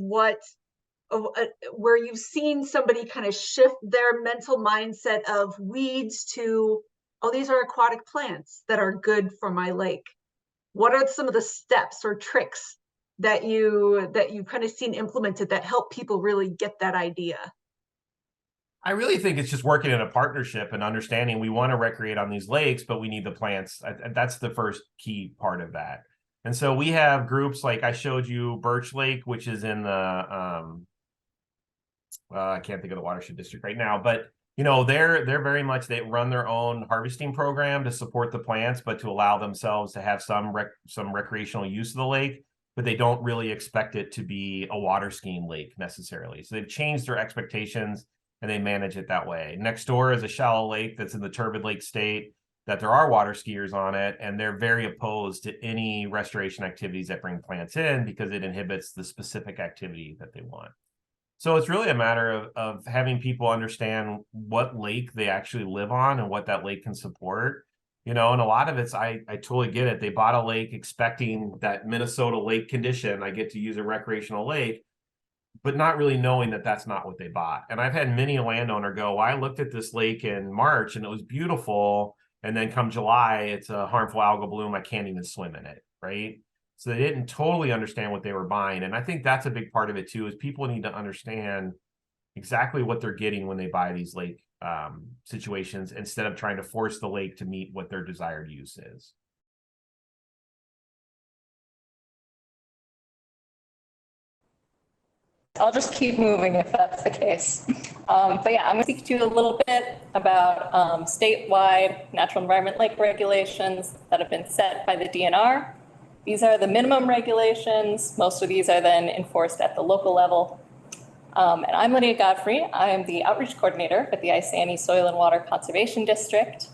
where you've seen somebody kind of shift their mental mindset of weeds to, oh, these are aquatic plants that are good for my lake? What are some of the steps or tricks that you kind of seen implemented that help people really get that idea? I really think it's just working in a partnership and understanding we want to recreate on these lakes, but we need the plants. That's the first key part of that. And so we have groups like I showed you Birch Lake, which is in the, I can't think of the watershed district right now, but you know, they're very much, they run their own harvesting program to support the plants, but to allow themselves to have some recreational use of the lake, but they don't really expect it to be a water skiing lake necessarily. So they've changed their expectations and they manage it that way. Next door is a shallow lake that's in the turbid lake state. that there are water skiers on it, and they're very opposed to any restoration activities that bring plants in because it inhibits the specific activity that they want. So it's really a matter of having people understand what lake they actually live on and what that lake can support. And a lot of it's, I totally get it. They bought a lake expecting that Minnesota lake condition. I get to use a recreational lake, but not really knowing that that's not what they bought. And I've had many a landowner go, well, I looked at this lake in March and it was beautiful. And then come July, it's a harmful algal bloom. I can't even swim in it, right? So they didn't totally understand what they were buying. And I think that's a big part of it too, is people need to understand exactly what they're getting when they buy these lake situations, instead of trying to force the lake to meet what their desired use is. I'll just keep moving if that's the case. But yeah, I'm going to speak to you a little bit about statewide natural environment lake regulations that have been set by the DNR. These are the minimum regulations. Most of these are then enforced at the local level. And I'm Lydia Godfrey. I am the outreach coordinator at the Isanti Soil and Water Conservation District.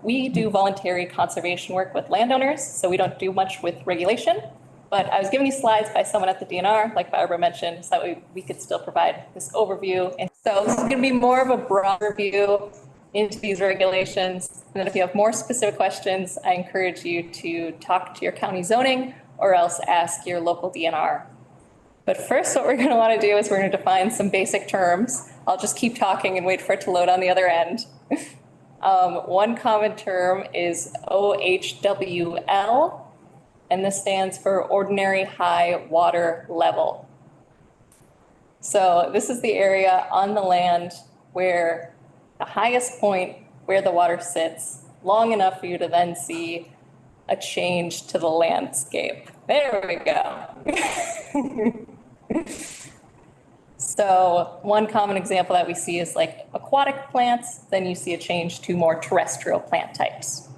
We do voluntary conservation work with landowners, so we don't do much with regulation. But I was given these slides by someone at the DNR, like Barbara mentioned, so that we could still provide this overview. And so this is going to be more of a broad review into these regulations. And then if you have more specific questions, I encourage you to talk to your county zoning or else ask your local DNR. But first, what we're going to want to do is we're going to define some basic terms. I'll just keep talking and wait for it to load on the other end. One common term is OHWL. And this stands for ordinary high water level. So this is the area on the land where the highest point where the water sits, long enough for you to then see a change to the landscape. There we go. So one common example that we see is like aquatic plants, then you see a change to more terrestrial plant types.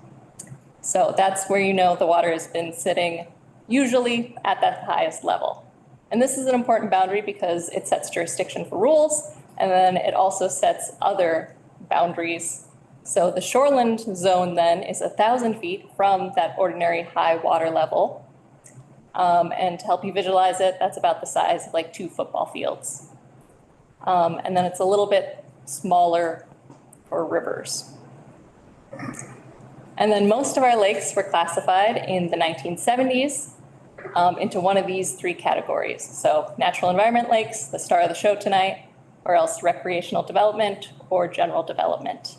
So that's where you know the water has been sitting usually at that highest level. And this is an important boundary because it sets jurisdiction for rules, and then it also sets other boundaries. So the shoreland zone then is 1,000 feet from that ordinary high water level. And to help you visualize it, that's about the size of like 2 football fields. And then it's a little bit smaller for rivers. And then most of our lakes were classified in the 1970s into one of these 3 categories. So natural environment lakes, the star of the show tonight, or else recreational development or general development.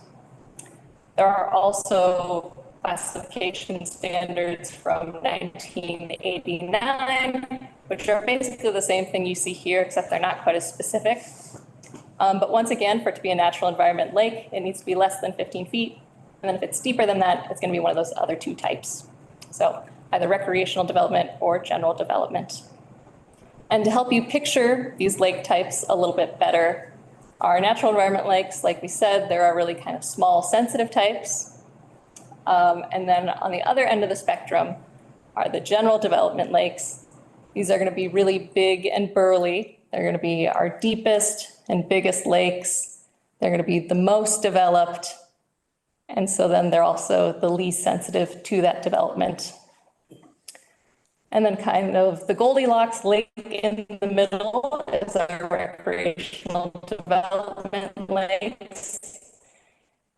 There are also classification standards from 1989, which are basically the same thing you see here, except they're not quite as specific. But once again, for it to be a natural environment lake, it needs to be less than 15 feet. And then if it's deeper than that, it's going to be one of those other 2 types. So either recreational development or general development. And to help you picture these lake types a little bit better, our natural environment lakes, like we said, there are really kind of small sensitive types. And then on the other end of the spectrum are the general development lakes. These are going to be really big and burly. They're going to be our deepest and biggest lakes. They're going to be the most developed. And so then they're also the least sensitive to that development. And then kind of the Goldilocks lake in the middle is our recreational development lakes.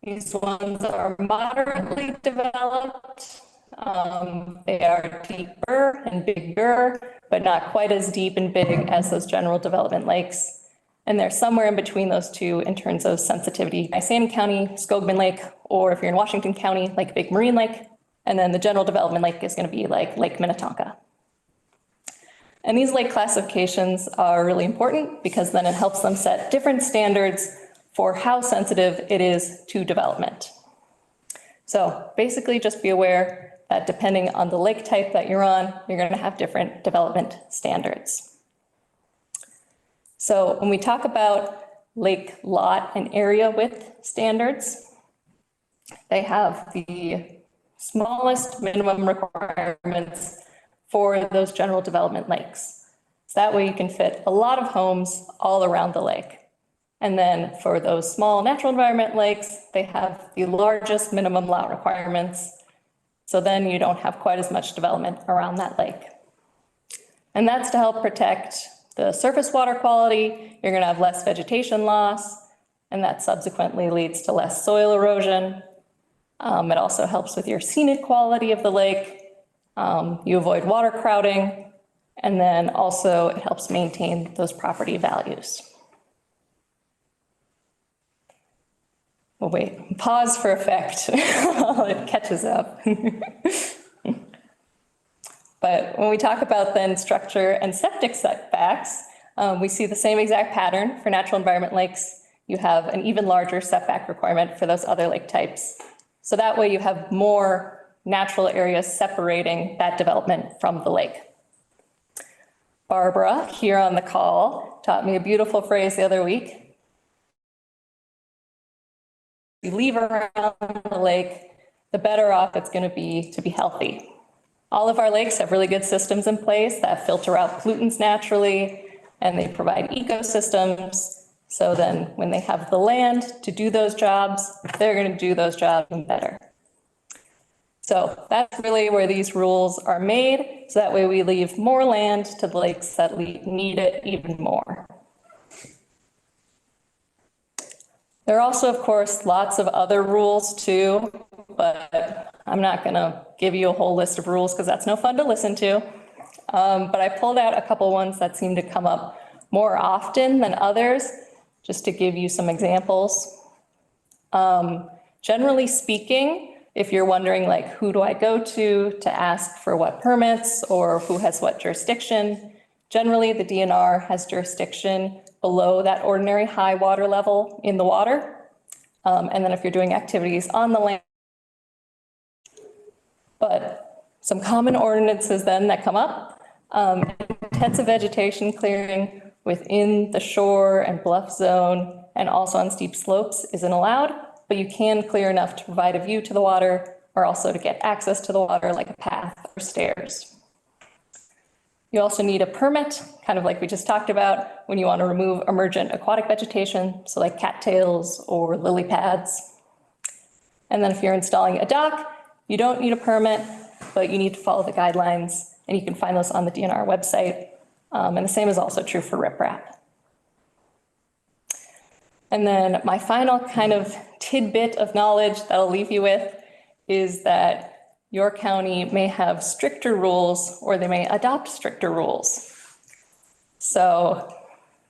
These ones are moderately developed. They are deeper and bigger, but not quite as deep and big as those general development lakes. And they're somewhere in between those 2 in terms of sensitivity. Isanti County, Skogman Lake, or if you're in Washington County, like Big Marine Lake. And then the general development lake is going to be like Lake Minnetonka. And these lake classifications are really important because then it helps them set different standards for how sensitive it is to development. So basically just be aware that depending on the lake type that you're on, you're going to have different development standards. So when we talk about lake lot and area width standards, they have the smallest minimum requirements for those general development lakes. So that way you can fit a lot of homes all around the lake. And then for those small natural environment lakes, they have the largest minimum lot requirements. So then you don't have quite as much development around that lake. And that's to help protect the surface water quality. You're going to have less vegetation loss, and that subsequently leads to less soil erosion. It also helps with your scenic quality of the lake. You avoid water crowding, and then also it helps maintain those property values. Well, wait, pause for effect while it catches up. But when we talk about then structure and septic setbacks, we see the same exact pattern for natural environment lakes. You have an even larger setback requirement for those other lake types. So that way you have more natural areas separating that development from the lake. Barbara, here on the call, taught me a beautiful phrase the other week. You leave around the lake, the better off it's going to be healthy. All of our lakes have really good systems in place that filter out pollutants naturally, and they provide ecosystems. So then when they have the land to do those jobs, they're going to do those jobs better. So that's really where these rules are made. So that way we leave more land to the lakes that need it even more. There are also, of course, lots of other rules too, but I'm not going to give you a whole list of rules because that's no fun to listen to. But I pulled out a couple ones that seem to come up more often than others, just to give you some examples. Generally speaking, if you're wondering like, who do I go to ask for what permits or who has what jurisdiction, generally the DNR has jurisdiction below that ordinary high water level in the water. And then if you're doing activities on the land. But some common ordinances then that come up, intensive vegetation clearing within the shore and bluff zone and also on steep slopes isn't allowed, but you can clear enough to provide a view to the water or also to get access to the water like a path or stairs. You also need a permit, kind of like we just talked about, when you want to remove emergent aquatic vegetation, so like cattails or lily pads. And then if you're installing a dock, you don't need a permit, but you need to follow the guidelines, and you can find those on the DNR website. And the same is also true for riprap. And then my final kind of tidbit of knowledge that I'll leave you with is that your county may have stricter rules or they may adopt stricter rules. So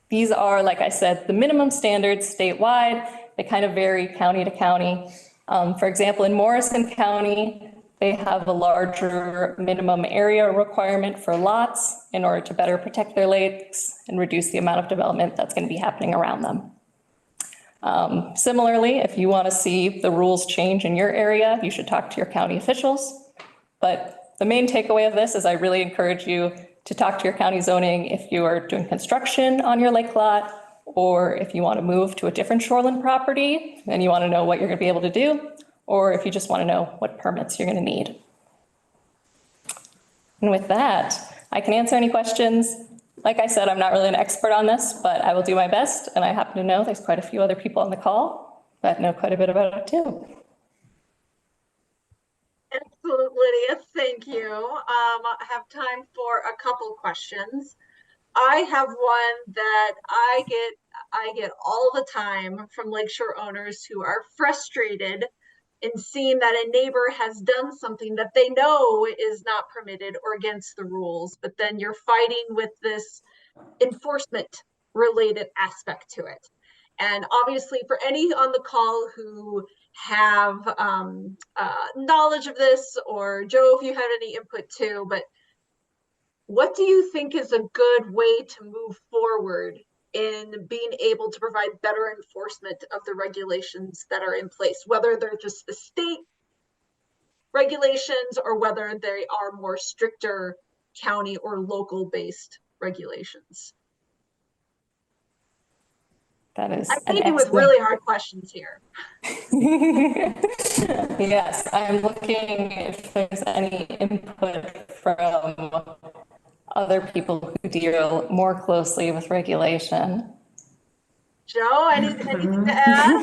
these are, like I said, the minimum standards statewide. They kind of vary county to county. For example, in Morrison County, they have a larger minimum area requirement for lots in order to better protect their lakes and reduce the amount of development that's going to be happening around them. Similarly, if you want to see the rules change in your area, you should talk to your county officials. But the main takeaway of this is I really encourage you to talk to your county zoning if you are doing construction on your lake lot, or if you want to move to a different shoreline property and you want to know what you're going to be able to do, or if you just want to know what permits you're going to need. And with that, I can answer any questions. Like I said, I'm not really an expert on this, but I will do my best. And I happen to know there's quite a few other people on the call that know quite a bit about it too. Excellent, Lydia. Thank you. I have time for a couple questions. I have one that I get all the time from lakeshore owners who are frustrated in seeing that a neighbor has done something that they know is not permitted or against the rules, but then you're fighting with this enforcement related aspect to it. And obviously for any on the call who have knowledge of this, or Joe, if you had any input too, but what do you think is a good way to move forward in being able to provide better enforcement of the regulations that are in place, whether they're just the state regulations or whether they are more stricter county or local based regulations? That is I'm meeting with really hard questions here. Yes, I'm looking if there's any input from other people who deal more closely with regulation. Joe, anything to add?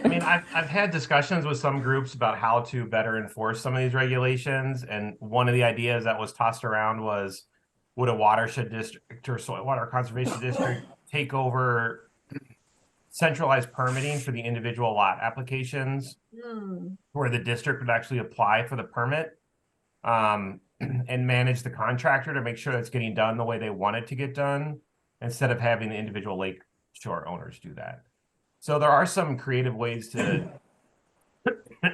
I mean, I've had discussions with some groups about how to better enforce some of these regulations. And one of the ideas that was tossed around was, would a watershed district or soil water conservation district take over centralized permitting for the individual lot applications, where the district would actually apply for the permit and manage the contractor to make sure it's getting done the way they want it to get done, instead of having the individual lake shore owners do that. So there are some creative ways to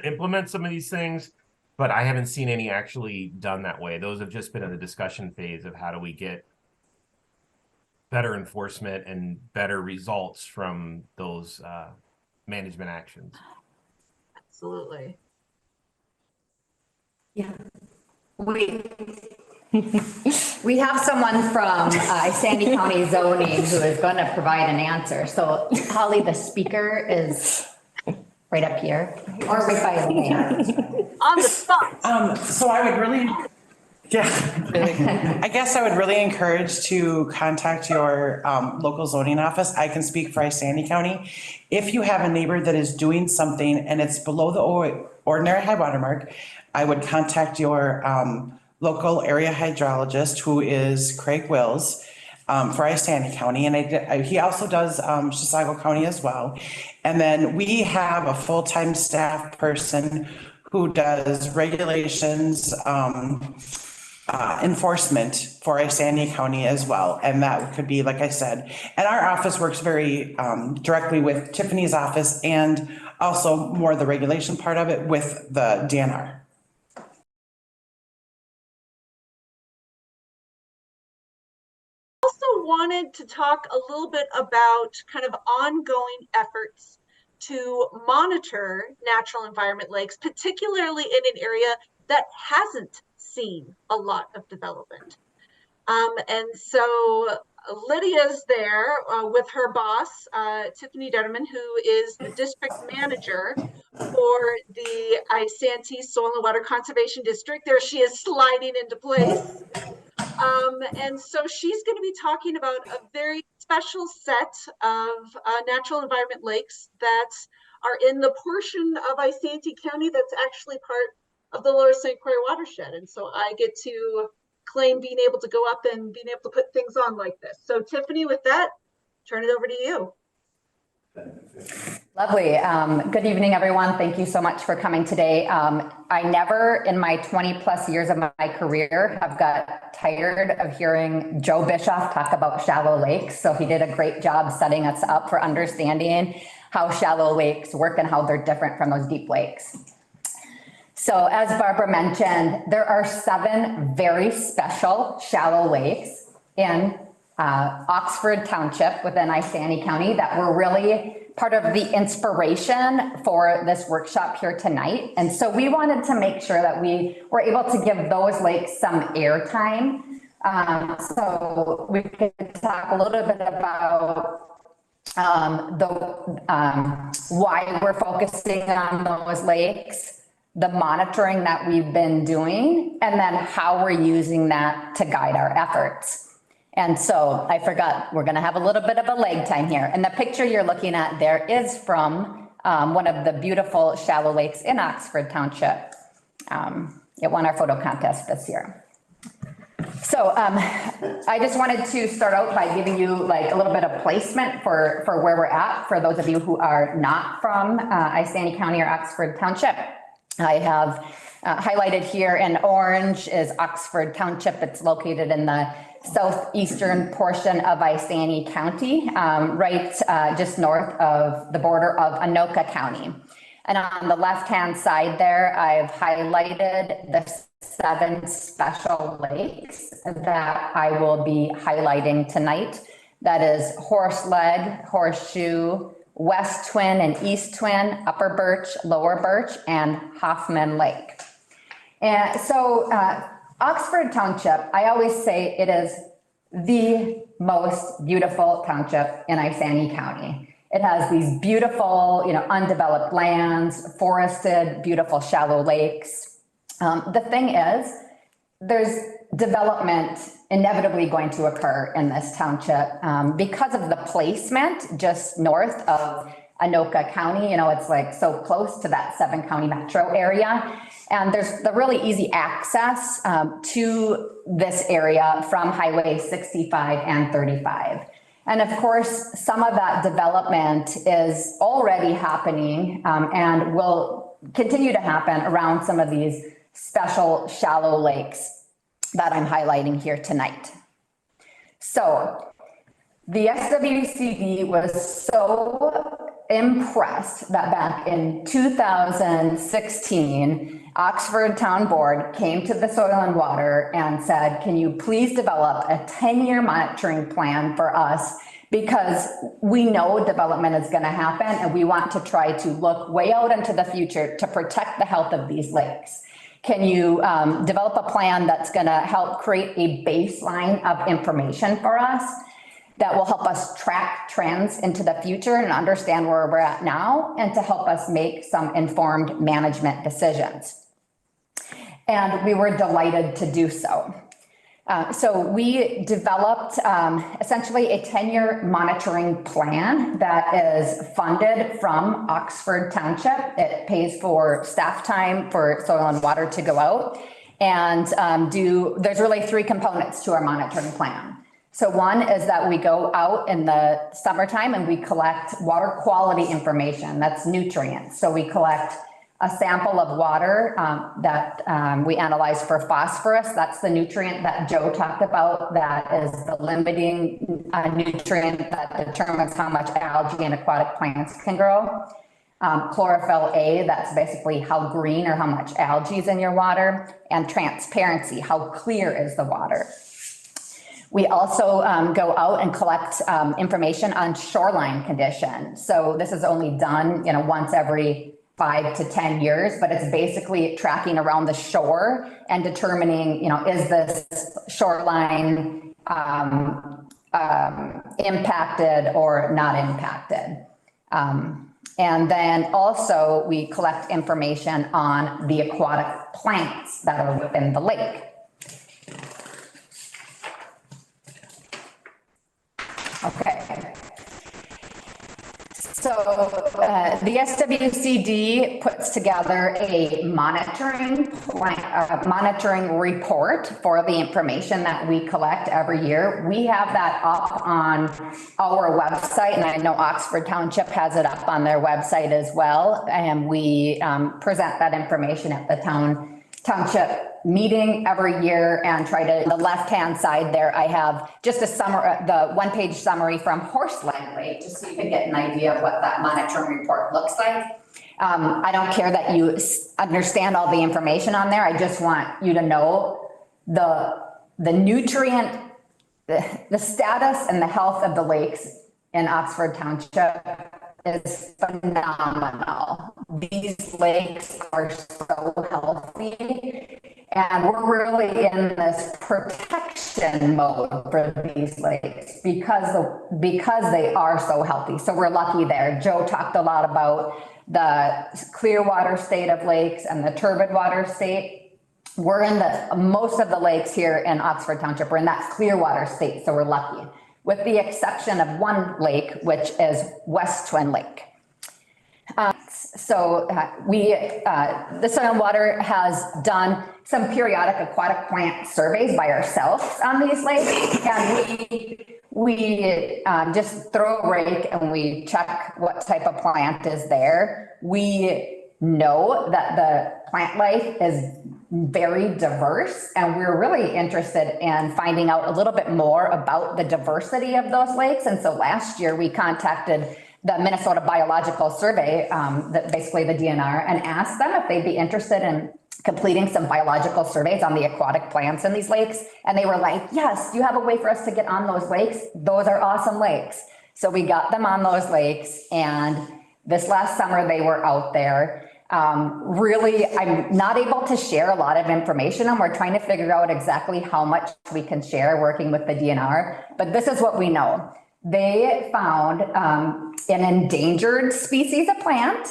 implement some of these things, but I haven't seen any actually done that way. Those have just been in the discussion phase of how do we get better enforcement and better results from those management actions. Absolutely. Yeah. We have someone from Isanti County zoning who is going to provide an answer. So Holly, the speaker is right up here or right by the hand. On the spot. So I would really, I guess I would really encourage to contact your local zoning office. I can speak for Isanti County. If you have a neighbor that is doing something and it's below the ordinary high water mark, I would contact your local area hydrologist, who is Craig Wills, for Isanti County. And he also does Chisago County as well. And then we have a full-time staff person who does regulations, enforcement for Isanti County as well. And that could be, like I said, and our office works very directly with Tiffany's office, and also more of the regulation part of it with the DNR. Also wanted to talk a little bit about kind of ongoing efforts to monitor natural environment lakes, particularly in an area that hasn't seen a lot of development. And so Lydia's there with her boss, Tiffany Determan, who is the district manager for the Isanti Soil and Water Conservation District. There she is, sliding into place. And so she's going to be talking about a very special set of natural environment lakes that are in the portion of Isanti County that's actually part of the Lower St. Croix watershed. And so I get to claim being able to go up and being able to put things on like this. So Tiffany, with that, turn it over to you. Lovely. Good evening, everyone. Thank you so much for coming today. I never in my 20 plus years of my career have got tired of hearing Joe Bischoff talk about shallow lakes. So he did a great job setting us up for understanding how shallow lakes work and how they're different from those deep lakes. So as Barbara mentioned, there are 7 very special shallow lakes in Oxford Township within Isanti County that were really part of the inspiration for this workshop here tonight. And so we wanted to make sure that we were able to give those lakes some airtime. So we could talk a little bit about why we're focusing on those lakes, the monitoring that we've been doing, and then how we're using that to guide our efforts. And so I forgot, we're going to have a little bit of a lag time here. And the picture you're looking at there is from one of the beautiful shallow lakes in Oxford Township. It won our photo contest this year. So I just wanted to start out by giving you like a little bit of placement for where we're at. For those of you who are not from Isanti County or Oxford Township, I have highlighted here in orange is Oxford Township. It's located in the southeastern portion of Isanti County, right just north of the border of Anoka County. And on the left-hand side there, I've highlighted the 7 special lakes that I will be highlighting tonight. That is Horseleg, Horseshoe, West Twin and East Twin, Upper Birch, Lower Birch, and Hoffman Lake. And so Oxford Township, I always say it is the most beautiful township in Isanti County. It has these beautiful, undeveloped lands, forested, beautiful shallow lakes. The thing is, there's development inevitably going to occur in this township because of the placement just north of Anoka County. You know, it's like so close to that 7-county metro area. And there's the really easy access to this area from Highway 65 and 35. And of course, some of that development is already happening and will continue to happen around some of these special shallow lakes that I'm highlighting here tonight. So the SWCD was so impressed that back in 2016, Oxford Town Board came to the Soil and Water and said, can you please develop a 10-year monitoring plan for us? Because we know development is going to happen and we want to try to look way out into the future to protect the health of these lakes. Can you develop a plan that's going to help create a baseline of information for us that will help us track trends into the future and understand where we're at now and to help us make some informed management decisions? And we were delighted to do so. So we developed essentially a 10-year monitoring plan that is funded from Oxford Township. It pays for staff time for Soil and Water to go out and there's really 3 components to our monitoring plan. So one is that we go out in the summertime and we collect water quality information, that's nutrients. So we collect a sample of water that we analyze for phosphorus. That's the nutrient that Joe talked about. That is the limiting nutrient that determines how much algae and aquatic plants can grow. Chlorophyll A, that's basically how green or how much algae is in your water. And transparency, how clear is the water. We also go out and collect information on shoreline condition. So this is only done, once every 5 to 10 years, but it's basically tracking around the shore and determining, is this shoreline impacted or not impacted. And then also we collect information on the aquatic plants that are within the lake. Okay. So the SWCD puts together a monitoring plan, monitoring report for the information that we collect every year. We have that up on our website, and I know Oxford Township has it up on their website as well. And we present that information at the township meeting every year and try to, the left-hand side there, I have just a summary, the 1-page summary from Horseland Lake, just so you can get an idea of what that monitoring report looks like. I don't care that you understand all the information on there. I just want you to know the nutrient, the status and the health of the lakes in Oxford Township is phenomenal. These lakes are so healthy, and we're really in this protection mode for these lakes because they are so healthy. So we're lucky there. Joe talked a lot about the clear water state of lakes and the turbid water state. We're in most of the lakes here in Oxford Township, we're in that clear water state, so we're lucky, with the exception of one lake, which is West Twin Lake. The Soil and Water has done some periodic aquatic plant surveys by ourselves on these lakes, and we just throw a rake and we check what type of plant is there. We know that the plant life is very diverse, and we're really interested in finding out a little bit more about the diversity of those lakes. And so last year we contacted the Minnesota Biological Survey, basically the DNR, and asked them if they'd be interested in completing some biological surveys on the aquatic plants in these lakes. And they were like, yes, do you have a way for us to get on those lakes? Those are awesome lakes. So we got them on those lakes, and this last summer they were out there. Really, I'm not able to share a lot of information, and we're trying to figure out exactly how much we can share working with the DNR, but this is what we know. They found an endangered species of plant.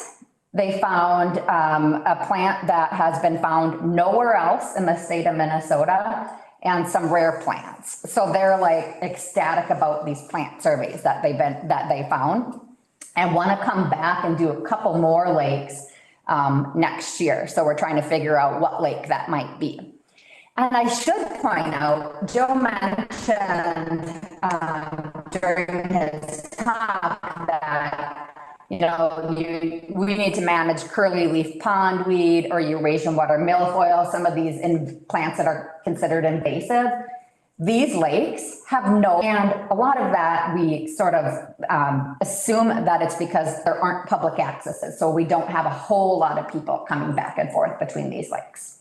They found a plant that has been found nowhere else in the state of Minnesota, and some rare plants. So they're like ecstatic about these plant surveys that they found, and want to come back and do a couple more lakes next year. So we're trying to figure out what lake that might be. And I should point out, Joe mentioned during his talk that, we need to manage curly leaf pondweed or Eurasian water milfoil, some of these plants that are considered invasive. These lakes have and a lot of that we sort of assume that it's because there aren't public accesses. So we don't have a whole lot of people coming back and forth between these lakes.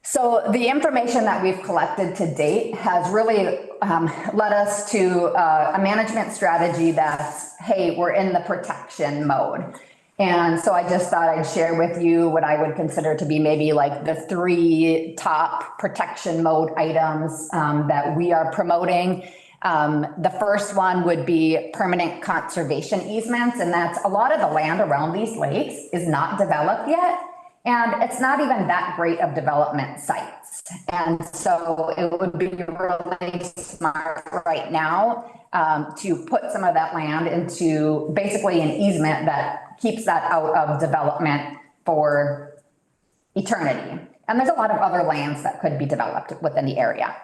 So the information that we've collected to date has really led us to a management strategy that's, hey, we're in the protection mode. And so I just thought I'd share with you what I would consider to be maybe like the 3 top protection mode items that we are promoting. The first one would be permanent conservation easements. And that's a lot of the land around these lakes is not developed yet. And it's not even that great of development sites. And so it would be really smart right now to put some of that land into basically an easement that keeps that out of development for eternity. And there's a lot of other lands that could be developed within the area.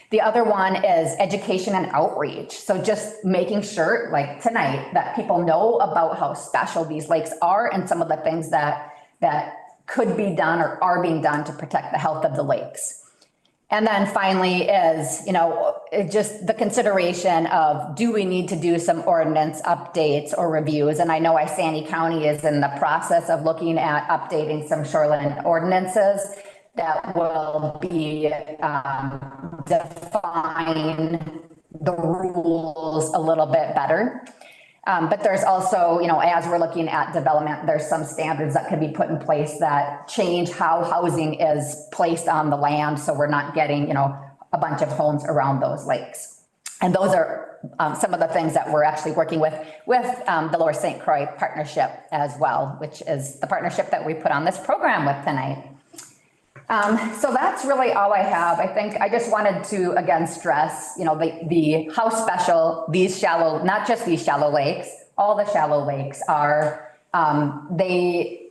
The other one is education and outreach. So just making sure, like tonight, that people know about how special these lakes are and some of the things that could be done or are being done to protect the health of the lakes. And then finally is, just the consideration of, do we need to do some ordinance updates or reviews? And I know Isanti County is in the process of looking at updating some shoreline ordinances that will be define the rules a little bit better. But there's also, as we're looking at development, there's some standards that could be put in place that change how housing is placed on the land. So we're not getting, a bunch of homes around those lakes. And those are some of the things that we're actually working with the Lower St. Croix partnership as well, which is the partnership that we put on this program with tonight. So that's really all I have. I think I just wanted to, again, stress, the how special these shallow, not just these shallow lakes, all the shallow lakes are.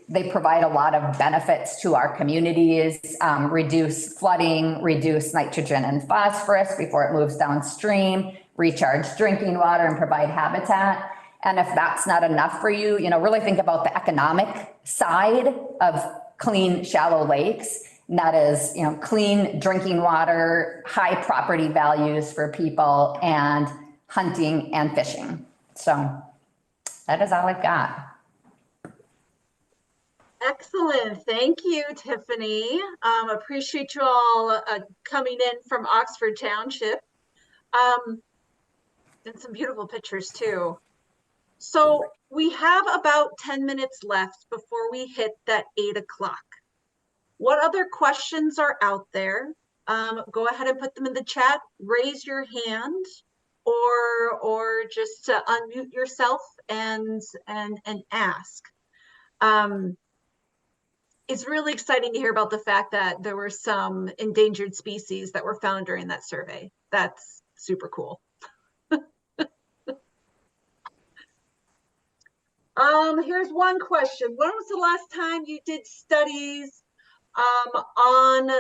They provide a lot of benefits to our communities, reduce flooding, reduce nitrogen and phosphorus before it moves downstream, recharge drinking water and provide habitat. And if that's not enough for you, really think about the economic side of clean, shallow lakes. And that is, clean drinking water, high property values for people, and hunting and fishing. So that is all I've got. Excellent. Thank you, Tiffany. Appreciate you all coming in from Oxford Township. And some beautiful pictures too. So we have about 10 minutes left before we hit that 8 o'clock. What other questions are out there? Go ahead and put them in the chat, raise your hand, or just unmute yourself and ask. It's really exciting to hear about the fact that there were some endangered species that were found during that survey. That's super cool. Here's one question. When was the last time you did studies on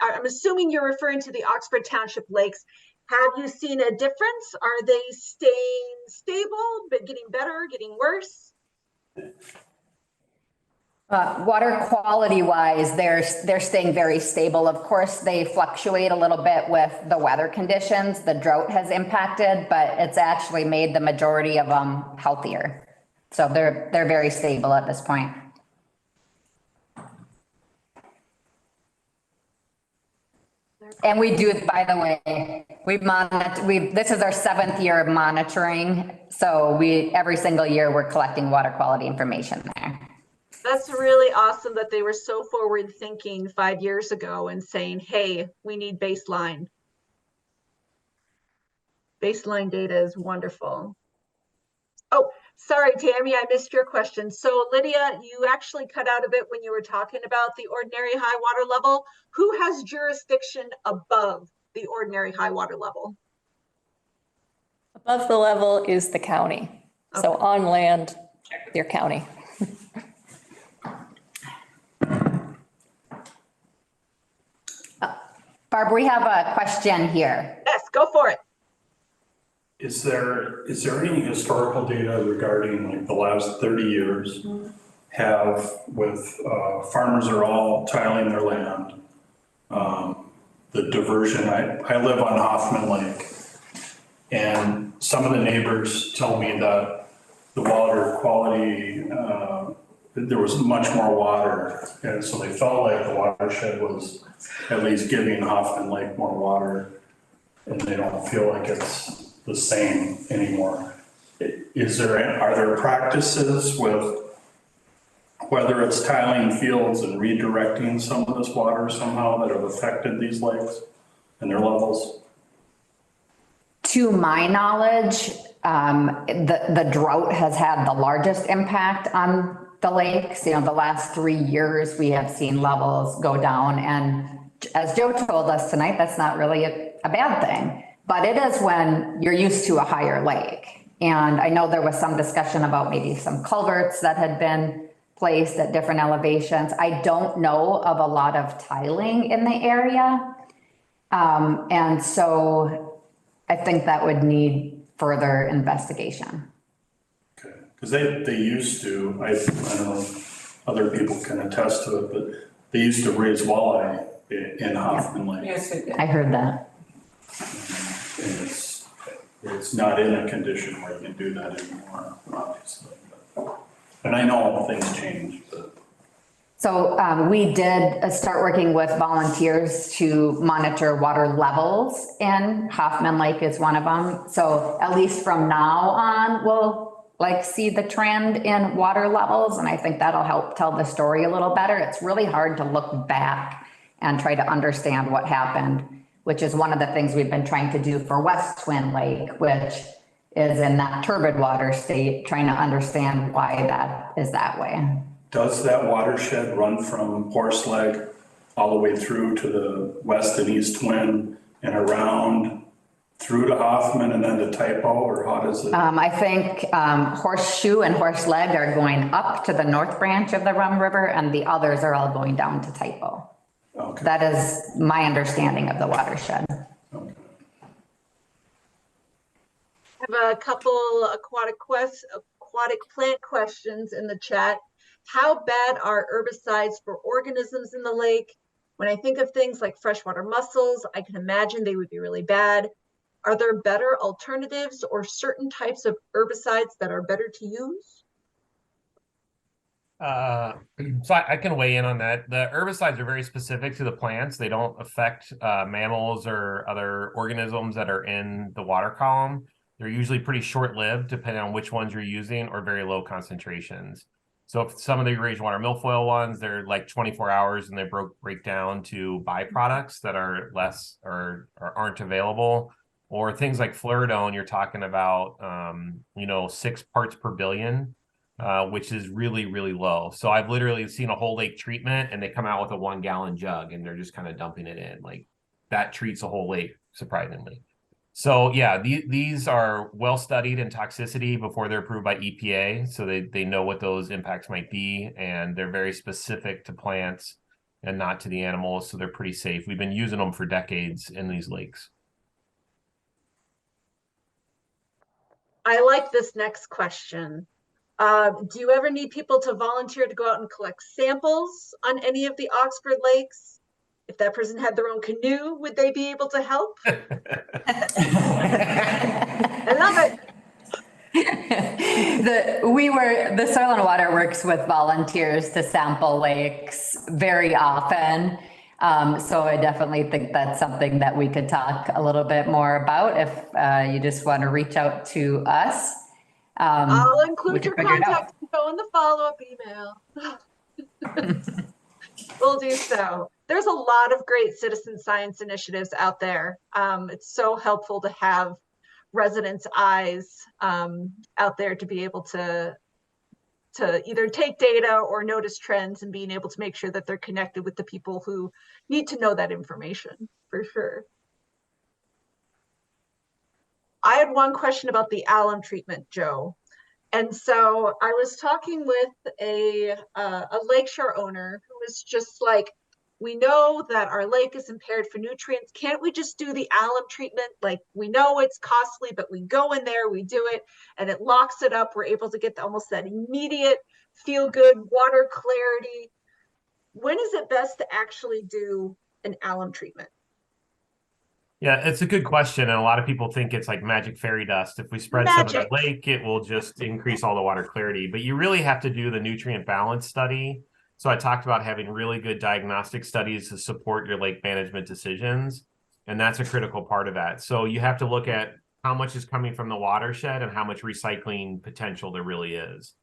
I'm assuming you're referring to the Oxford Township lakes. Have you seen a difference? Are they staying stable, but getting better, getting worse? Water quality wise, they're staying very stable. Of course, they fluctuate a little bit with the weather conditions. The drought has impacted, but it's actually made the majority of them healthier. So they're very stable at this point. And we do, by the way, this is our 7th year of monitoring. So every single year we're collecting water quality information there. That's really awesome that they were so forward thinking 5 years ago and saying, hey, we need baseline. Baseline data is wonderful. Oh, Sorry, Tammy, I missed your question. So Lydia, you actually cut out a bit when you were talking about the ordinary high water level. Who has jurisdiction above the ordinary high water level? Above the level is the county. So Okay. on land, check with your county. Barb, we have a question here. Yes, go for it. Is there any historical data regarding like the last 30 years have with farmers are all tiling their land, the diversion, I live on Hoffman Lake, and some of the neighbors tell me that the water quality, there was much more water, and so they felt like the watershed was at least giving Hoffman Lake more water, and they don't feel like it's the same anymore. Are there practices with whether it's tiling fields and redirecting some of this water somehow that have affected these lakes and their levels? To my knowledge, the drought has had the largest impact on the lakes. You know, the last 3 years, we have seen levels go down. And as Joe told us tonight, that's not really a bad thing. But it is when you're used to a higher lake. And I know there was some discussion about maybe some culverts that had been placed at different elevations. I don't know of a lot of tiling in the area. And so I think that would need further investigation. Okay, because they used to, I don't know, other people can attest to it, but they used to raise walleye in Hoffman Lake. Yes, it did. I heard that. And it's not in a condition where you can do that anymore, obviously. And I know things change, but. So we did start working with volunteers to monitor water levels, and Hoffman Lake is one of them. So at least from now on, we'll see the trend in water levels, and I think that'll help tell the story a little better. It's really hard to look back and try to understand what happened, which is one of the things we've been trying to do for West Twin Lake, which is in that turbid water state, trying to understand why that is that way. Does that watershed run from Horse Leg all the way through to the west and east Twin and around through to Hoffman and then to Typo, or how does it? I think Horseshoe and Horse Leg are going up to the north branch of the Rum River, and the others are all going down to Typo. Okay. That is my understanding of the watershed. Okay. I have a couple aquatic plant questions in the chat. How bad are herbicides for organisms in the lake? When I think of things like freshwater mussels, I can imagine they would be really bad. Are there better alternatives or certain types of herbicides that are better to use? So I can weigh in on that. The herbicides are very specific to the plants. They don't affect mammals or other organisms that are in the water column. They're usually pretty short-lived, depending on which ones you're using, or very low concentrations. So if some of the Eurasian water milfoil ones, they're like 24 hours and they break down to byproducts that are less or aren't available. Or things like fluoridone, you're talking about 6 parts per billion. Which is really, really low. So I've literally seen a whole lake treatment and they come out with a 1 gallon jug and they're just kind of dumping it in. Like that treats a whole lake, surprisingly. So yeah, these are well studied in toxicity before they're approved by EPA. So they know what those impacts might be, and they're very specific to plants and not to the animals. So they're pretty safe. We've been using them for decades in these lakes. I like this next question. Do you ever need people to volunteer to go out and collect samples on any of the Oxford lakes? If that person had their own canoe, would they be able to help? I love it. The Soil and Water works with volunteers to sample lakes very often. So I definitely think that's something that we could talk a little bit more about if you just want to reach out to us. I'll include your can figure it out. contact info in the follow-up email. We'll do so. There's a lot of great citizen science initiatives out there. It's so helpful to have residents' eyes out there to be able to either take data or notice trends and being able to make sure that they're connected with the people who need to know that information, for sure. I had one question about the alum treatment, Joe. And so I was talking with a lakeshore owner who was just like, we know that our lake is impaired for nutrients. Can't we just do the alum treatment? Like, we know it's costly, but we go in there, we do it, and it locks it up. We're able to get almost that immediate feel good water clarity. When is it best to actually do an alum treatment? Yeah, it's a good question. And a lot of people think it's like magic fairy dust. If we spread some in the Magic. lake, it will just increase all the water clarity. But you really have to do the nutrient balance study. So I talked about having really good diagnostic studies to support your lake management decisions. And that's a critical part of that. So you have to look at how much is coming from the watershed and how much recycling potential there really is.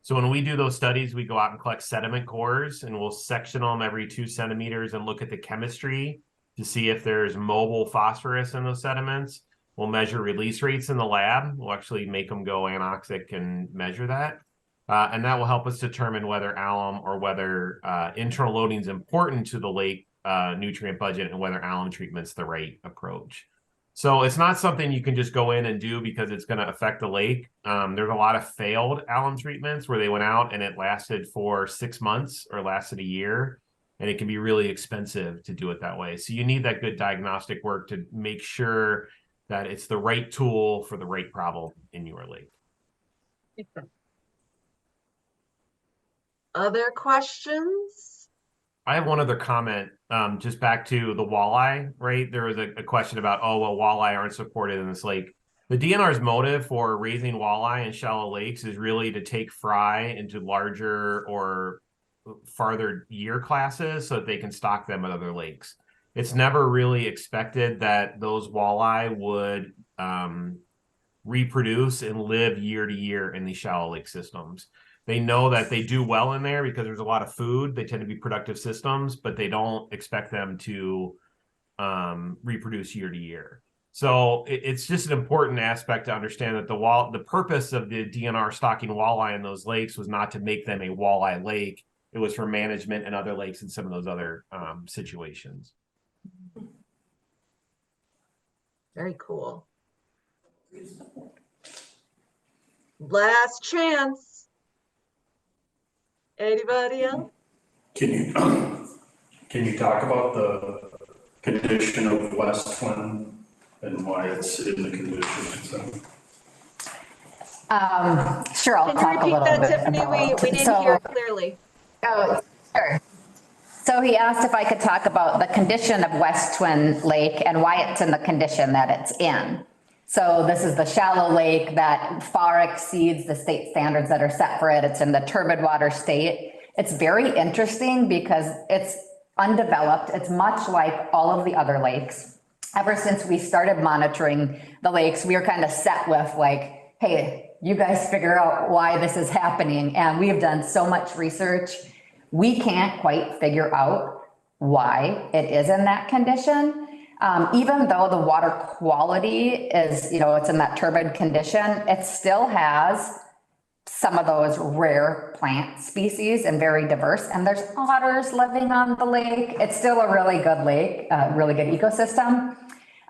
So when we do those studies, we go out and collect sediment cores and we'll section them every 2 centimeters and look at the chemistry to see if there's mobile phosphorus in those sediments. We'll measure release rates in the lab. We'll actually make them go anoxic and measure that. And that will help us determine whether alum or whether internal loading is important to the lake nutrient budget and whether alum treatment's the right approach. So it's not something you can just go in and do because it's going to affect the lake. There's a lot of failed alum treatments where they went out and it lasted for 6 months or lasted a year. And it can be really expensive to do it that way. So you need that good diagnostic work to make sure that it's the right tool for the right problem in your lake. Other questions? I have one other comment, just back to the walleye, right? There was a question about, oh, well, walleye aren't supported in this lake. The DNR's motive for raising walleye in shallow lakes is really to take fry into larger or farther year classes so that they can stock them at other lakes. It's never really expected that those walleye would reproduce and live year to year in these shallow lake systems. They know that they do well in there because there's a lot of food. They tend to be productive systems, but they don't expect them to reproduce year to year. So it's just an important aspect to understand that the purpose of the DNR stocking walleye in those lakes was not to make them a walleye lake. It was for management and other lakes and some of those other situations. Very cool. Last chance. Anybody else? Can you talk about the condition of West Twin and why it's in the condition it's in? Sure, I'll Can you talk a repeat little that, bit Tiffany? about. We didn't hear it clearly. Oh, sure. So he asked if I could talk about the condition of West Twin Lake and why it's in the condition that it's in. So this is the shallow lake that far exceeds the state standards that are set for it. It's in the turbid water state. It's very interesting because it's undeveloped. It's much like all of the other lakes. Ever since we started monitoring the lakes, we were kind of set with like, hey, you guys figure out why this is happening. And we have done so much research. We can't quite figure out why it is in that condition. Even though the water quality is, it's in that turbid condition, it still has some of those rare plant species and very diverse. And there's otters living on the lake. It's still a really good lake, a really good ecosystem.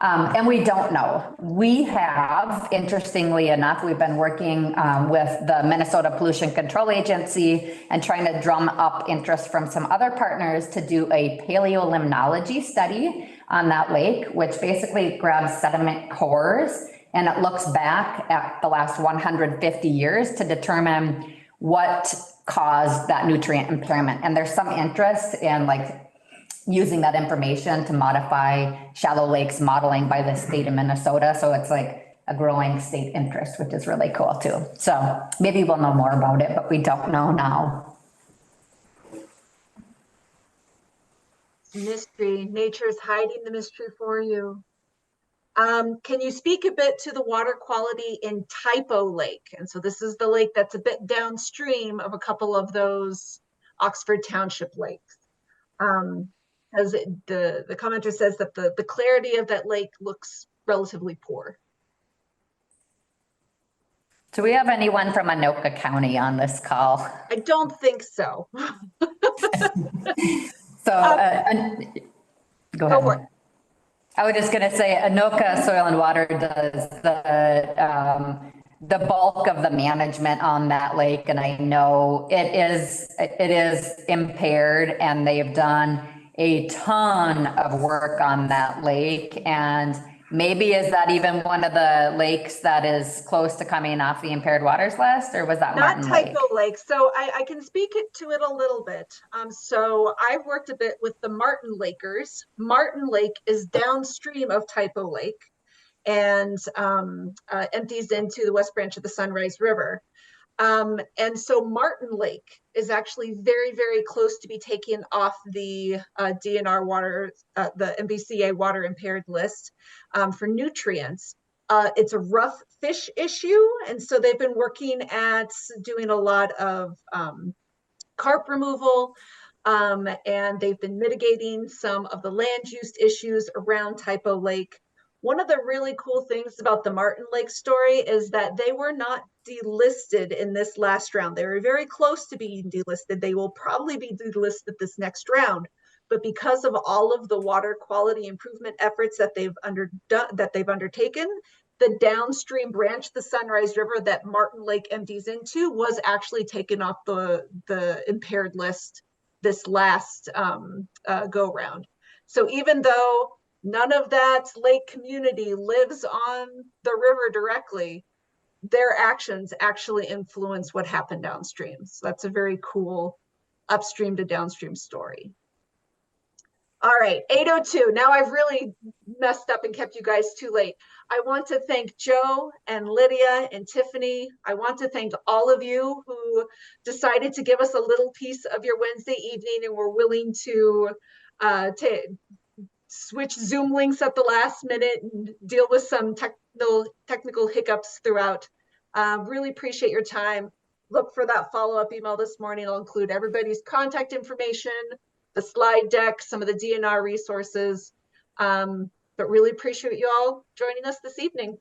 And we don't know. We have, interestingly enough, we've been working with the Minnesota Pollution Control Agency and trying to drum up interest from some other partners to do a paleolimnology study on that lake, which basically grabs sediment cores and it looks back at the last 150 years to determine what caused that nutrient impairment. And there's some interest in using that information to modify shallow lakes modeling by the state of Minnesota. So it's like a growing state interest, which is really cool too. So maybe we'll know more about it, but we don't know now. Mystery. Nature's hiding the mystery for you. Can you speak a bit to the water quality in Typo Lake? And so this is the lake that's a bit downstream of a couple of those Oxford Township lakes. As the commenter says that the clarity of that lake looks relatively poor. Do we have anyone from Anoka County on this call? I don't think so. So, go Go for it. ahead. I was just gonna say Anoka Soil and Water does the bulk of the management on that lake. And I know it is impaired, and they've done a ton of work on that lake. And maybe is that even one of the lakes that is close to coming off the impaired waters list, or was that Not Martin Lake? Tycho Lake. So I can speak to it a little bit. So I've worked a bit with the Martin Lakers. Martin Lake is downstream of Tycho Lake and empties into the West Branch of the Sunrise River. And so Martin Lake is actually very, very close to be taken off the DNR water, the MBCA water impaired list for nutrients. It's a rough fish issue. And so they've been working at doing a lot of carp removal, and they've been mitigating some of the land use issues around Tycho Lake. One of the really cool things about the Martin Lake story is that they were not delisted in this last round. They were very close to being delisted. They will probably be delisted this next round. But because of all of the water quality improvement efforts that they've undertaken, the downstream branch, the Sunrise River that Martin Lake empties into, was actually taken off the impaired list this last go round. So even though none of that lake community lives on the river directly, their actions actually influence what happened downstream. So that's a very cool upstream to downstream story. All right, 8:02. Now I've really messed up and kept you guys too late. I want to thank Joe and Lydia and Tiffany. I want to thank all of you who decided to give us a little piece of your Wednesday evening and were willing to switch Zoom links at the last minute and deal with some technical hiccups throughout. Really appreciate your time. Look for that follow-up email this morning. I'll include everybody's contact information, the slide deck, some of the DNR resources. But really appreciate you all joining us this evening.